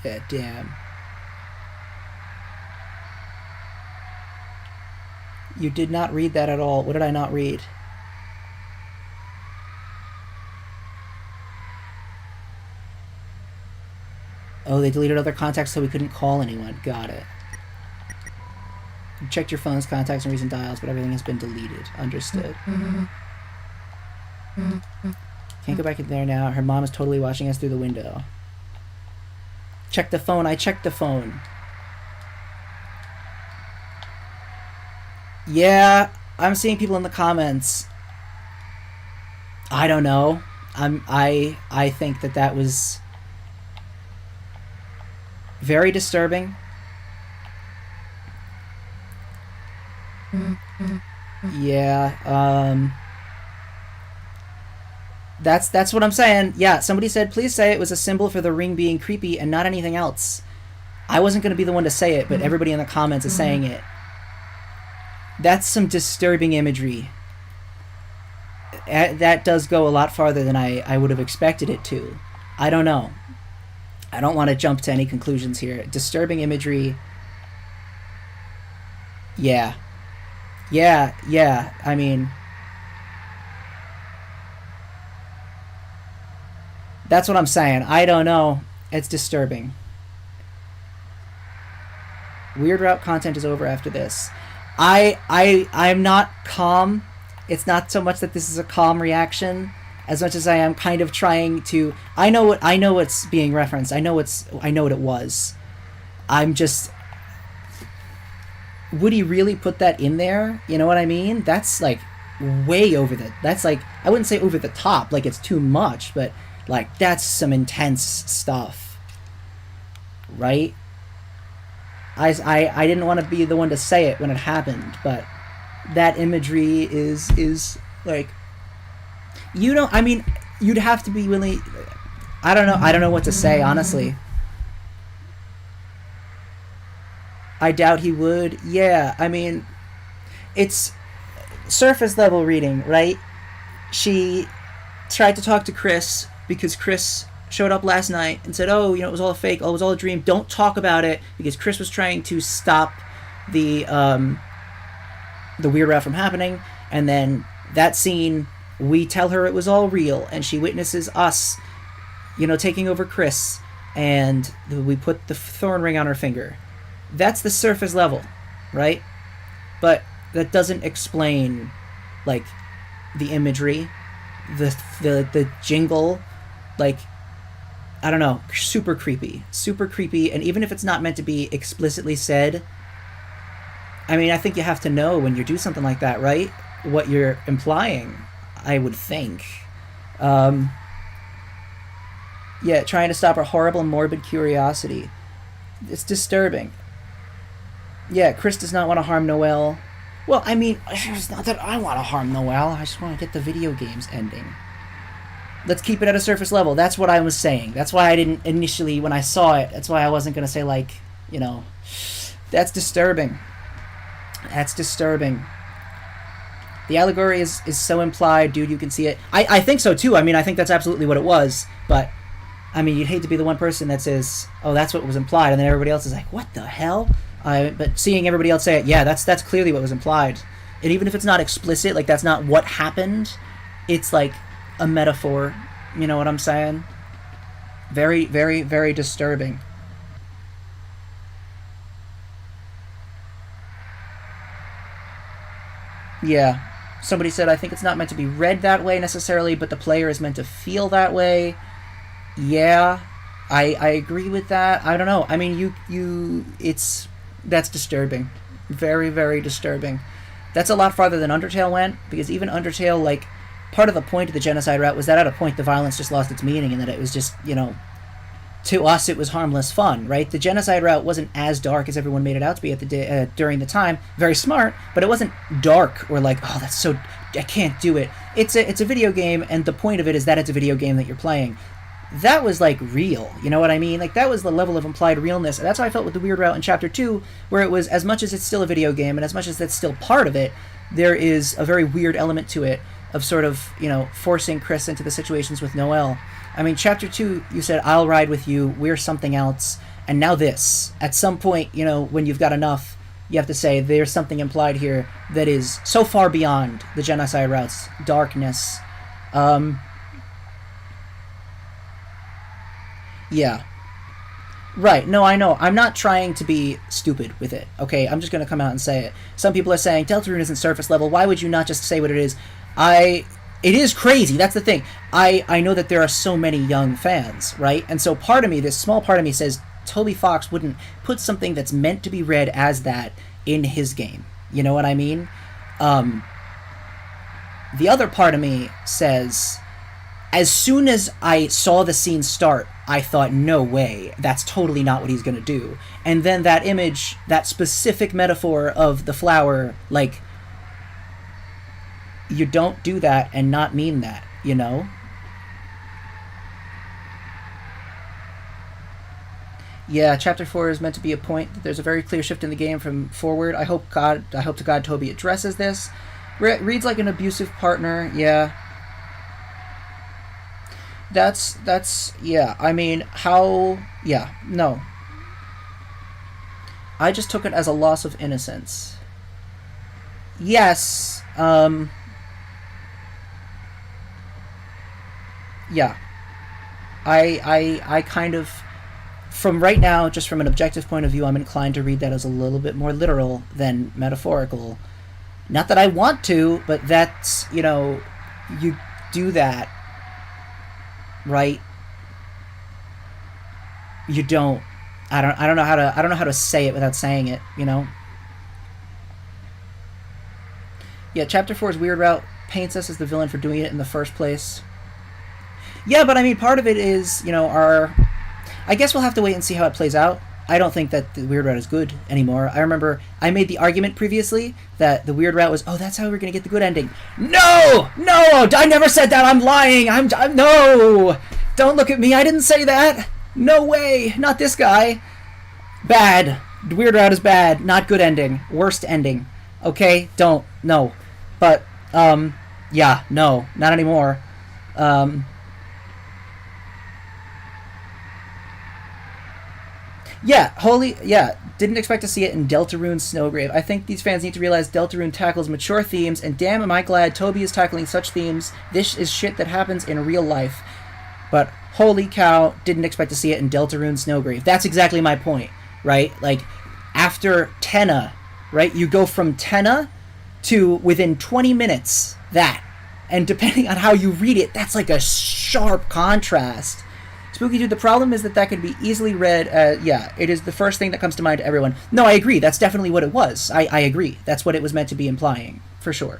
Yeah, damn. You did not read that at all. What did I not read? Oh, they deleted other contacts so we couldn't call anyone. Got it. You checked your phone's contacts and recent dials, but everything has been deleted. Understood. Can't go back in there now. Her mom is totally watching us through the window. Check the phone. I checked the phone. Yeah, I'm seeing people in the comments. I don't know. I think that was very disturbing. Yeah, that's what I'm saying. Yeah, somebody said, please say it was a symbol for the ring being creepy and not anything else. I wasn't going to be the one to say it, but everybody in the comments is saying it. That's some disturbing imagery. That does go a lot farther than I would have expected it to. I don't know. I don't want to jump to any conclusions here. Disturbing imagery. Yeah. Yeah. I mean, that's what I'm saying. I don't know. It's disturbing. Weird Route content is over after this. I'm not calm. It's not so much that this is a calm reaction as much as I am kind of trying to. I know what's being referenced. I know what it was. I'm just. Would he really put that in there? You know what I mean? That's like way over the. That's like, I wouldn't say over the top, like it's too much, but like that's some intense stuff, right? I didn't want to be the one to say it when it happened, but that imagery is like, you know, I mean, you'd have to be really, I don't know what to say, honestly. I doubt he would. Yeah, I mean, it's surface level reading, right? She tried to talk to Chris because Chris showed up last night and said, oh, you know, it was all a fake, it was all a dream, don't talk about it, because Chris was trying to stop the Weird Route from happening. And then that scene, we tell her it was all real, and she witnesses us, you know, taking over Chris, and we put the thorn ring on her finger. That's the surface level, right? But that doesn't explain, like, the imagery, the jingle, like, I don't know, super creepy, and even if it's not meant to be explicitly said, I mean, I think you have to know when you do something like that, right? What you're implying, I would think. Yeah, trying to stop her horrible, morbid curiosity. It's disturbing. Yeah, Chris does not want to harm Noelle. Well, I mean, it's not that I want to harm Noelle. I just want to get the video game's ending. Let's keep it at a surface level. That's what I was saying. That's why I didn't initially, when I saw it, that's why I wasn't going to say, like, you know, that's disturbing. That's disturbing. The allegory is so implied, dude, you can see it. I think so, too. I mean, I think that's absolutely what it was. But, I mean, you'd hate to be the one person that says, oh, that's what was implied. And then everybody else is like, what the hell? But seeing everybody else say it, yeah, that's clearly what was implied. And even if it's not explicit, like, that's not what happened, it's like a metaphor. You know what I'm saying? Very, very, very disturbing. Yeah. Somebody said, I think it's not meant to be read that way necessarily, but the player is meant to feel that way. Yeah. I agree with that. I don't know. I mean, that's disturbing. Very, very disturbing. That's a lot farther than Undertale went, because even Undertale, like, part of the point of the genocide route was that at a point the violence just lost its meaning, and that it was just, you know, to us it was harmless fun, right? The genocide route wasn't as dark as everyone made it out to be at during the time. Very smart, but it wasn't dark or like, oh, that's so, I can't do it. It's a video game, and the point of it is that it's a video game that you're playing. That was, like, real, you know what I mean? Like, that was the level of implied realness, and that's how I felt with the weird route in Chapter 2, where it was, as much as it's still a video game, and as much as that's still part of it, there is a very weird element to it, of sort of, you know, forcing Chris into the situations with Noelle. I mean, Chapter 2, you said, I'll ride with you, we're something else, and now this. At some point, you know, when you've got enough, you have to say, there's something implied here that is so far beyond the genocide route's darkness. Yeah. Right, no, I know. I'm not trying to be stupid with it, okay? I'm just going to come out and say it. Some people are saying, Deltarune isn't surface level, why would you not just say what it is? It is crazy, that's the thing. I know that there are so many young fans, right? And so part of me, this small part of me says, Toby Fox wouldn't put something that's meant to be read as that in his game. You know what I mean? The other part of me says, as soon as I saw the scene start, I thought, no way, that's totally not what he's going to do. And then that image, that specific metaphor of the flower, like, you don't do that and not mean that, you know? Yeah, Chapter 4 is meant to be a point that there's a very clear shift in the game from forward. I hope to God Toby addresses this. Reads like an abusive partner, yeah. That's yeah, I mean, how, yeah, no. I just took it as a loss of innocence. Yes, yeah. I kind of, from right now, just from an objective point of view, I'm inclined to read that as a little bit more literal than metaphorical. Not that I want to, but that's, you know, you do that, right? You don't. I don't know how to say it without saying it, you know? Yeah, Chapter 4's weird route paints us as the villain for doing it in the first place. Yeah, but I mean, part of it is, you know, I guess we'll have to wait and see how it plays out. I don't think that the weird route is good anymore. I remember I made the argument previously that the weird route was, oh, that's how we're going to get the good ending. No! No! I never said that! I'm lying! I'm no! Don't look at me! I didn't say that! No way! Not this guy! Bad. The weird route is bad. Not good ending. Worst ending. Okay? Don't. No. But, yeah. No. Not anymore. Yeah, didn't expect to see it in Deltarune Snowgrave. I think these fans need to realize Deltarune tackles mature themes, and damn am I glad Toby is tackling such themes. This is shit that happens in real life. But holy cow, didn't expect to see it in Deltarune Snowgrave. That's exactly my point, right? Like, after Tenna, right, you go from Tenna to within 20 minutes, that. And depending on how you read it, that's like a sharp contrast. Spookydood, the problem is that can be easily read as, yeah, it is the first thing that comes to mind to everyone. No, I agree. That's definitely what it was. I agree. That's what it was meant to be implying, for sure.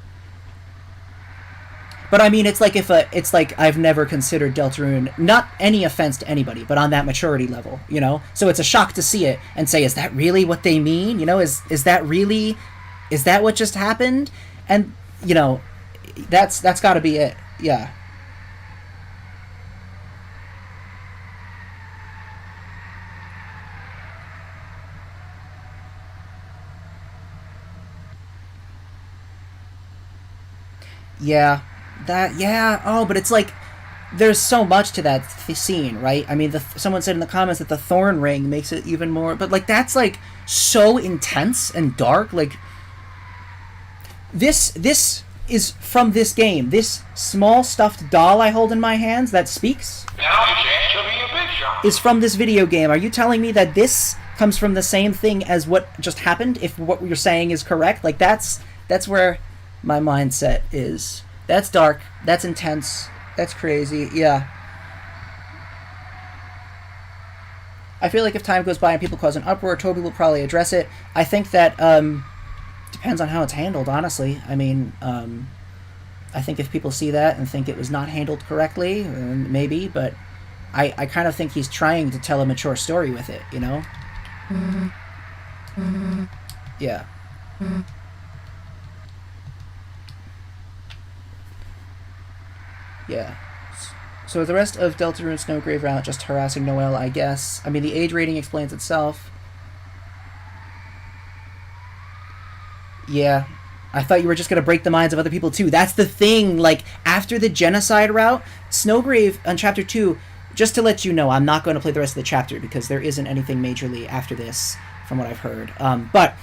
But I mean, it's like it's like I've never considered Deltarune, not any offense to anybody, but on that maturity level, you know. So it's a shock to see it and say, is that really what they mean? You know, is that really, is that what just happened? And you know, that's got to be it. Yeah. Yeah, yeah. Oh, but it's like there's so much to that scene, right? I mean, someone said in the comments that the thorn ring makes it even more, but like that's like so intense and dark. Like this is from this game. This small stuffed doll I hold in my hands that speaks is from this video game. Are you telling me that this comes from the same thing as what just happened? If what you're saying is correct, like that's where my mindset is. That's dark. That's intense. That's crazy. Yeah. I feel like if time goes by and people cause an uproar, Toby will probably address it. I think that depends on how it's handled, honestly. I mean, I think if people see that and think it was not handled correctly, maybe, but I kind of think he's trying to tell a mature story with it, you know? Yeah. Yeah. So the rest of Deltarune Snowgrave route just harassing Noelle, I guess. I mean, the age rating explains itself. Yeah. I thought you were just going to break the minds of other people, too. That's the thing. Like, after the genocide route, Snowgrave on Chapter 2, just to let you know, I'm not going to play the rest of the chapter because there isn't anything majorly after this, from what I've heard. But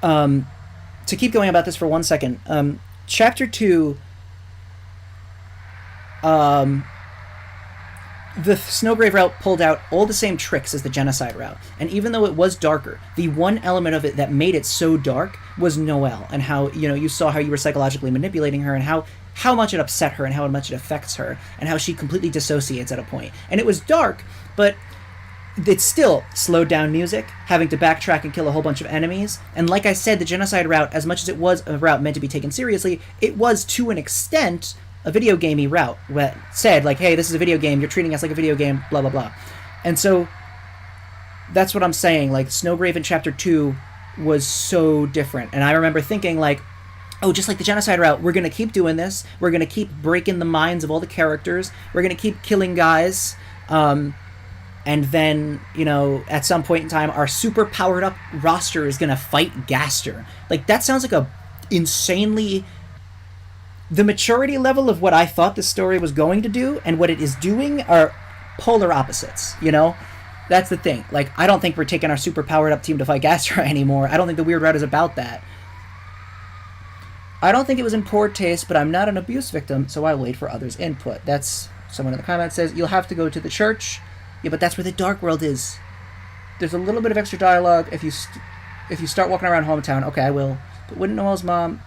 to keep going about this for 1 second, Chapter 2... the Snowgrave route pulled out all the same tricks as the genocide route, and even though it was darker, the one element of it that made it so dark was Noelle, and how, you know, you saw how you were psychologically manipulating her, and how much it upset her, and how much it affects her, and how she completely dissociates at a point. And it was dark, but it's still slowed down music, having to backtrack and kill a whole bunch of enemies. And like I said, the genocide route, as much as it was a route meant to be taken seriously, it was to an extent a video gamey route that said, like, hey, this is a video game, you're treating us like a video game, blah, blah, blah. And so that's what I'm saying. Like, Snowgrave in Chapter 2 was so different. And I remember thinking, like, oh, just like the genocide route, we're going to keep doing this. We're going to keep breaking the minds of all the characters. We're going to keep killing guys. And then, you know, at some point in time, our super powered up roster is going to fight Gaster. Like, that sounds like a insanely... The maturity level of what I thought the story was going to do and what it is doing are polar opposites, you know? That's the thing. Like, I don't think we're taking our super powered up team to fight Gastra anymore. I don't think the Weird Route is about that. I don't think it was in poor taste, but I'm not an abuse victim, so I'll wait for others' input. That's... Someone in the comments says, you'll have to go to the church. Yeah, but that's where the Dark World is. There's a little bit of extra dialogue if you start walking around hometown. Okay, I will. But wouldn't Noelle's mom...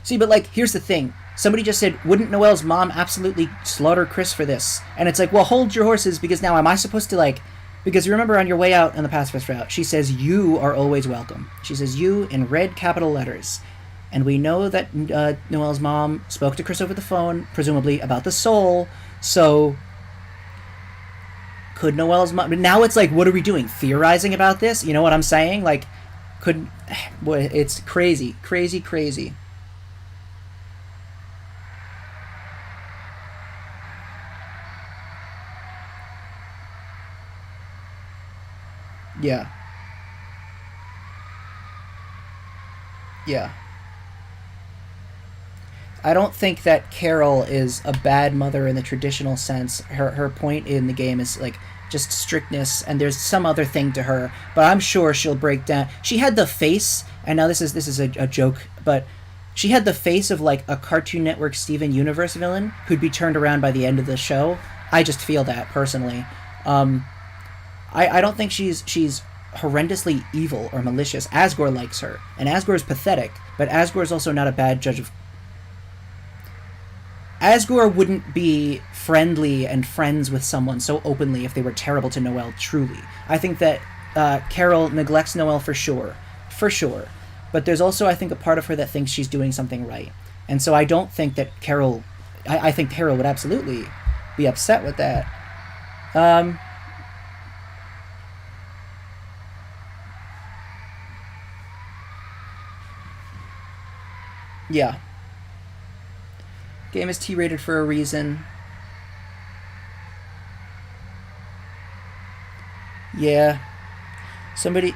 See, but, like, here's the thing. Somebody just said, wouldn't Noelle's mom absolutely slaughter Chris for this? And it's like, well, hold your horses, because now am I supposed to, like... Because you remember on your way out on the pacifist route, she says, you are always welcome. She says, you in red capital letters. And we know that Noelle's mom spoke to Chris over the phone, presumably about the soul, so... Could Noelle's mom... But now it's like, what are we doing? Theorizing about this? You know what I'm saying? Like, could... Boy, it's crazy. Crazy, crazy. Yeah. Yeah. I don't think that Carol is a bad mother in the traditional sense. Her point in the game is, like, just strictness, and there's some other thing to her, but I'm sure she'll break down. She had the face, and now this is a joke, but she had the face of, like, a Cartoon Network Steven Universe villain who'd be turned around by the end of the show. I just feel that, personally. I don't think she's horrendously evil or malicious. Asgore likes her, and Asgore's pathetic, but Asgore's also not a bad judge of... Asgore wouldn't be friendly and friends with someone so openly if they were terrible to Noelle, truly. I think that Carol neglects Noelle for sure. For sure. But there's also, I think, a part of her that thinks she's doing something right. And so I don't think that Carol... I think Carol would absolutely be upset with that. Yeah. Game is T-rated for a reason. Yeah. Somebody...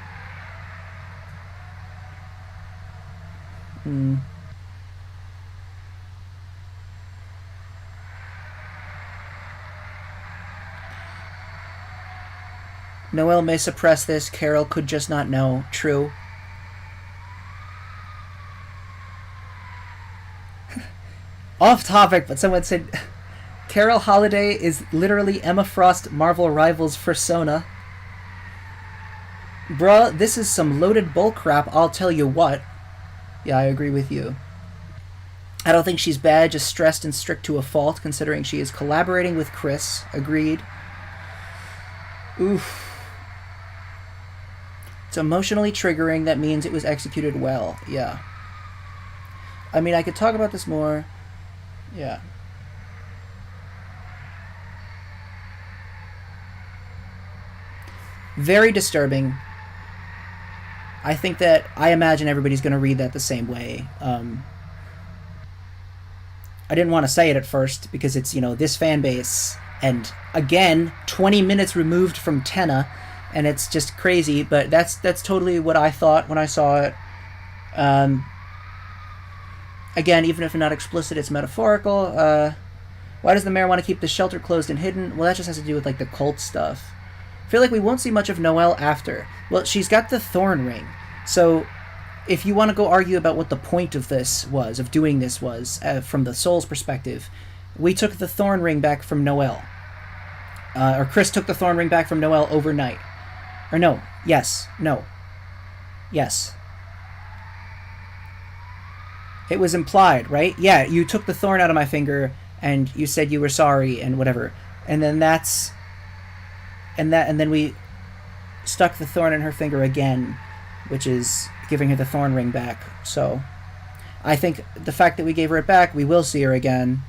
Noelle may suppress this. Carol could just not know. True. Off topic, but someone said Carol Holiday is literally Emma Frost Marvel Rivals persona. Bruh, this is some loaded bullcrap, I'll tell you what. Yeah, I agree with you. I don't think she's bad, just stressed and strict to a fault, considering she is collaborating with Chris. Agreed. Oof. It's emotionally triggering. That means it was executed well. Yeah. I mean, I could talk about this more. Yeah. Very disturbing. I think that... I imagine everybody's going to read that the same way. I didn't want to say it at first because it's, you know, this fan base. And, again, 20 minutes removed from Tenna. And it's just crazy, but that's totally what I thought when I saw it. Again, even if not explicit, it's metaphorical. Why does the mayor want to keep the shelter closed and hidden? Well, that just has to do with, like, the cult stuff. I feel like we won't see much of Noelle after. Well, she's got the thorn ring. So, if you want to go argue about what the point of this was, of doing this was, from the soul's perspective, we took the thorn ring back from Noelle. Or Chris took the thorn ring back from Noelle overnight. Or no. Yes. No. Yes. It was implied, right? Yeah, you took the thorn out of my finger, and you said you were sorry, and whatever. And then that's... And then we stuck the thorn in her finger again, which is giving her the thorn ring back. So, I think the fact that we gave her it back, we will see her again.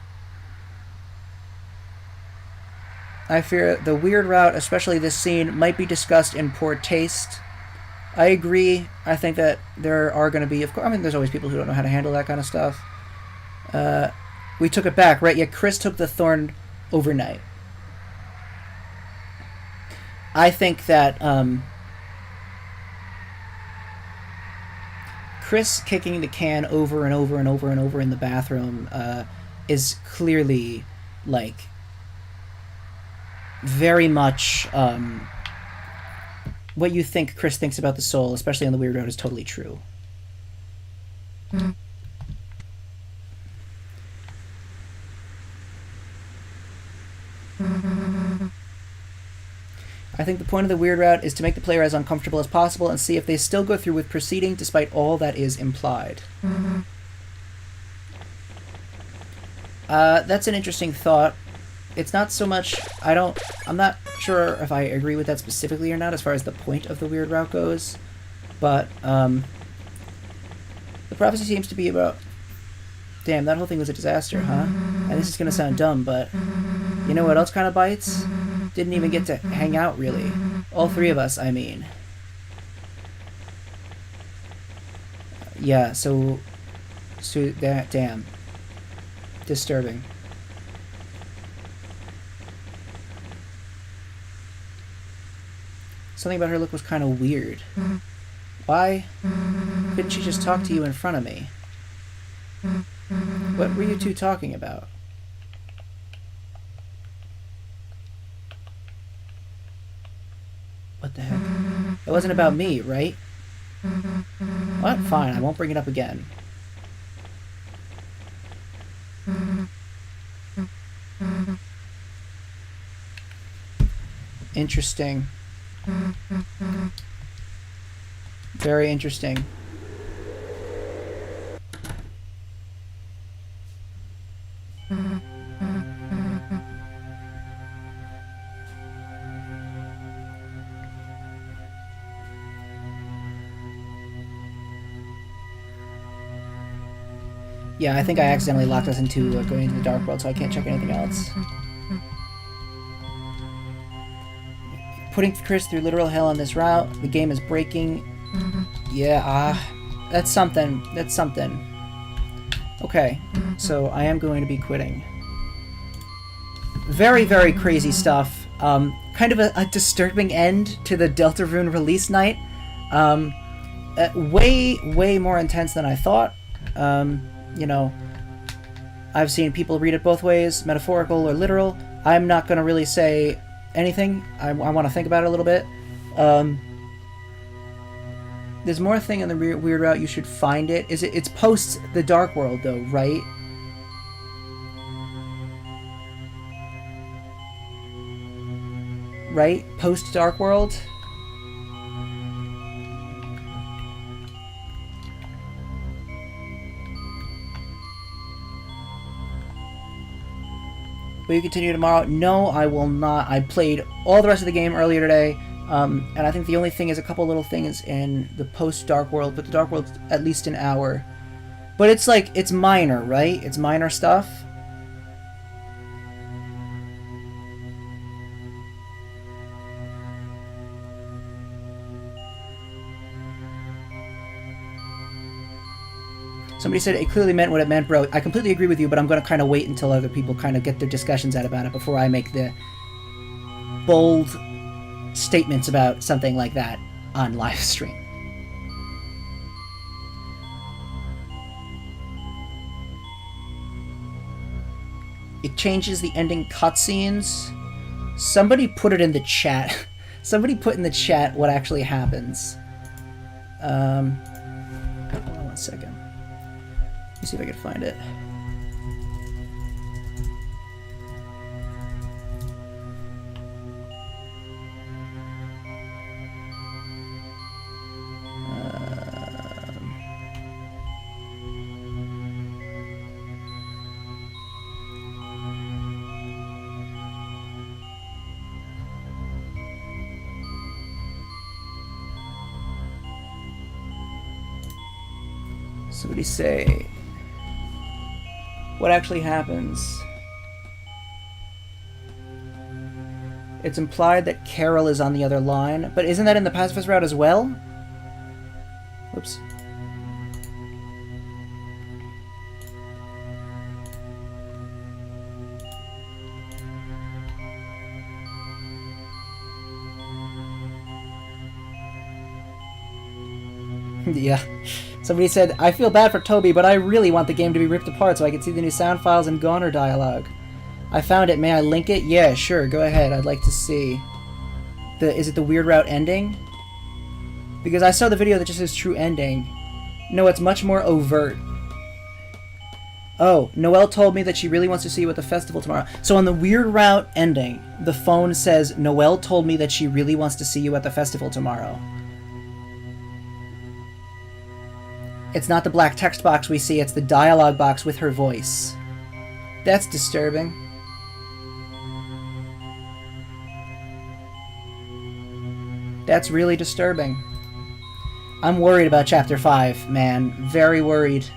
I fear the weird route, especially this scene, might be discussed in poor taste. I agree. I think that there are going to be, of course, I mean, there's always people who don't know how to handle that kind of stuff. We took it back, right? Yeah, Chris took the thorn overnight. I think that Chris kicking the can over and over and over and over in the bathroom is clearly, like, very much what you think Chris thinks about the soul, especially on the Weird Road, is totally true. I think the point of the Weird Route is to make the player as uncomfortable as possible and see if they still go through with proceeding despite all that is implied. That's an interesting thought. It's not so much... I'm not sure if I agree with that specifically or not as far as the point of the Weird Route goes. But, the prophecy seems to be about... Damn, that whole thing was a disaster, huh? And this is gonna sound dumb, but... You know what else kind of bites? Didn't even get to hang out, really. All three of us, I mean. Yeah, so damn. Disturbing. Something about her look was kind of weird. Why couldn't she just talk to you in front of me? What were you two talking about? What the heck? It wasn't about me, right? What? Fine, I won't bring it up again. Interesting. Very interesting. Yeah, I think I accidentally locked us into going into the Dark World, so I can't check anything else. Putting Chris through literal hell on this route. The game is breaking. Yeah, that's something. That's something. Okay, so I am going to be quitting. Very, very crazy stuff. Kind of a disturbing end to the Deltarune release night. Way more intense than I thought. You know, I've seen people read it both ways, metaphorical or literal. I'm not going to really say anything. I want to think about it a little bit. There's more thing in the weird route. You should find it. It's post the Dark World, though, right? Right? Post Dark World? Will you continue tomorrow? No, I will not. I played all the rest of the game earlier today, and I think the only thing is a couple little things in the post-Dark World, but the Dark World's at least an hour. But it's like, it's minor, right? It's minor stuff. Somebody said it clearly meant what it meant, bro. I completely agree with you, but I'm going to kind of wait until other people kind of get their discussions out about it before I make the bold statements about something like that on live stream. It changes the ending cutscenes. Somebody put it in the chat. Somebody put in the chat what actually happens. Hold on 1 second. Let me see if I can find it. Somebody say what actually happens. It's implied that Carol is on the other line, but isn't that in the pacifist route as well? Whoops. Yeah. Somebody said, I feel bad for Toby, but I really want the game to be ripped apart so I can see the new sound files and Goner dialogue. I found it. May I link it? Yeah, sure. Go ahead. I'd like to see. Is it the weird route ending? Because I saw the video that just says true ending. No, it's much more overt. Oh, Noelle told me that she really wants to see you at the festival tomorrow. So on the weird route ending, the phone says, Noelle told me that she really wants to see you at the festival tomorrow. It's not the black text box we see, it's the dialogue box with her voice. That's disturbing. That's really disturbing. I'm worried about Chapter 5, man. Very worried.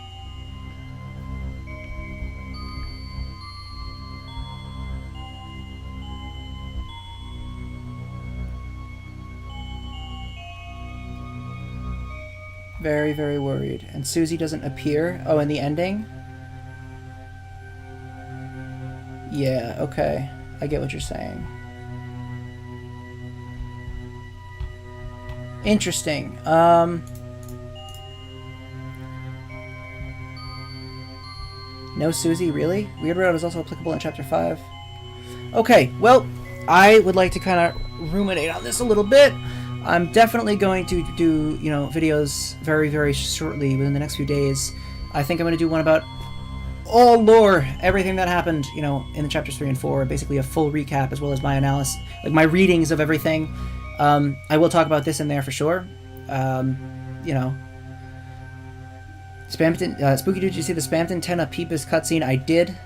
Very, very worried. And Susie doesn't appear. Oh, in the ending? Yeah, okay. I get what you're saying. Interesting. No Susie, really? Weird Route is also applicable in Chapter 5. Okay, well, I would like to kind of ruminate on this a little bit. I'm definitely going to do, you know, videos very, very shortly, within the next few days. I think I'm going to do one about all lore, everything that happened, you know, in the chapters 3 and 4, basically a full recap as well as my analysis, like my readings of everything. I will talk about this in there for sure. You know, Spamton, Spookydood, did you see the Spamton Tenna Peepus cutscene? I did.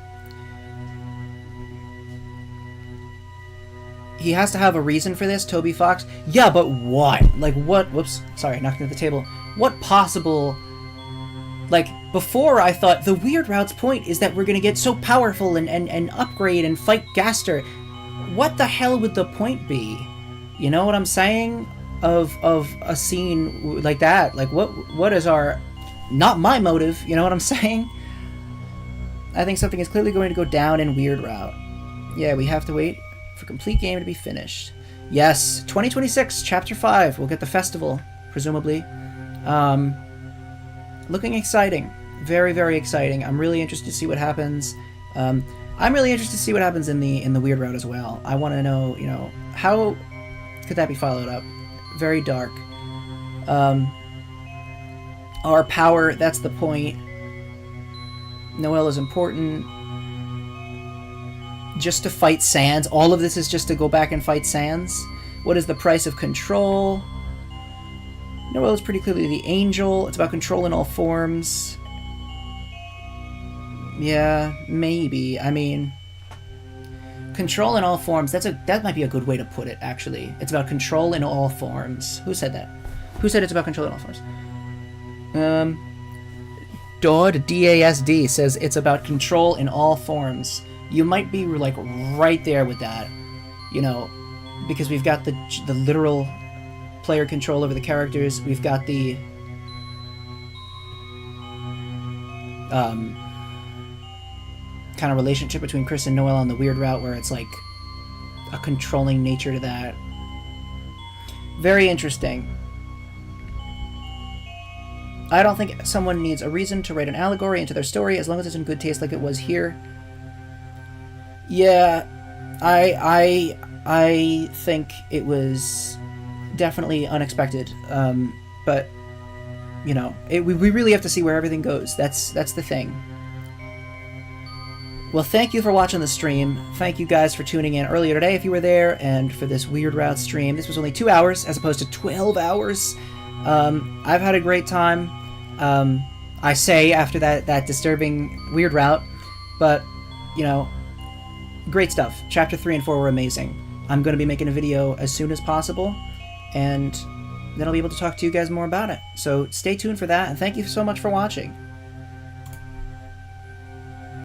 He has to have a reason for this, Toby Fox. Yeah, but what? Like, what? Whoops. Sorry, knocked into the table. What possible Like, before I thought the weird route's point is that we're gonna get so powerful and upgrade and fight Gaster. What the hell would the point be? You know what I'm saying? Of a scene like that. Like, what is our... Not my motive, you know what I'm saying? I think something is clearly going to go down in Weird Route. Yeah, we have to wait for complete game to be finished. Yes, 2026, Chapter 5. We'll get the festival, presumably. Looking exciting. Very, very exciting. I'm really interested to see what happens. I'm really interested to see what happens in the Weird Route as well. I want to know, you know, how could that be followed up? Very dark. Our power, that's the point. Noelle is important. Just to fight Sans. All of this is just to go back and fight Sans. What is the price of control? Noelle is pretty clearly the angel. It's about control in all forms. Yeah, maybe. I mean, control in all forms. That might be a good way to put it, actually. It's about control in all forms. Who said that? Who said it's about control in all forms? Daud, D-A-S-D, says it's about control in all forms. You might be, like, right there with that. You know, because we've got the literal player control over the characters. We've got the... kind of relationship between Chris and Noelle on the Weird Route, where it's like a controlling nature to that. Very interesting. I don't think someone needs a reason to write an allegory into their story as long as it's in good taste like it was here. Yeah, I think it was definitely unexpected, but you know, we really have to see where everything goes. That's the thing. Well, thank you for watching the stream. Thank you guys for tuning in earlier today if you were there, and for this Weird Route stream. This was only 2 hours as opposed to 12 hours. I've had a great time. I say after that disturbing Weird Route, but you know, great stuff. Chapter 3 and 4 were amazing. I'm going to be making a video as soon as possible, and then I'll be able to talk to you guys more about it. So stay tuned for that, and thank you so much for watching.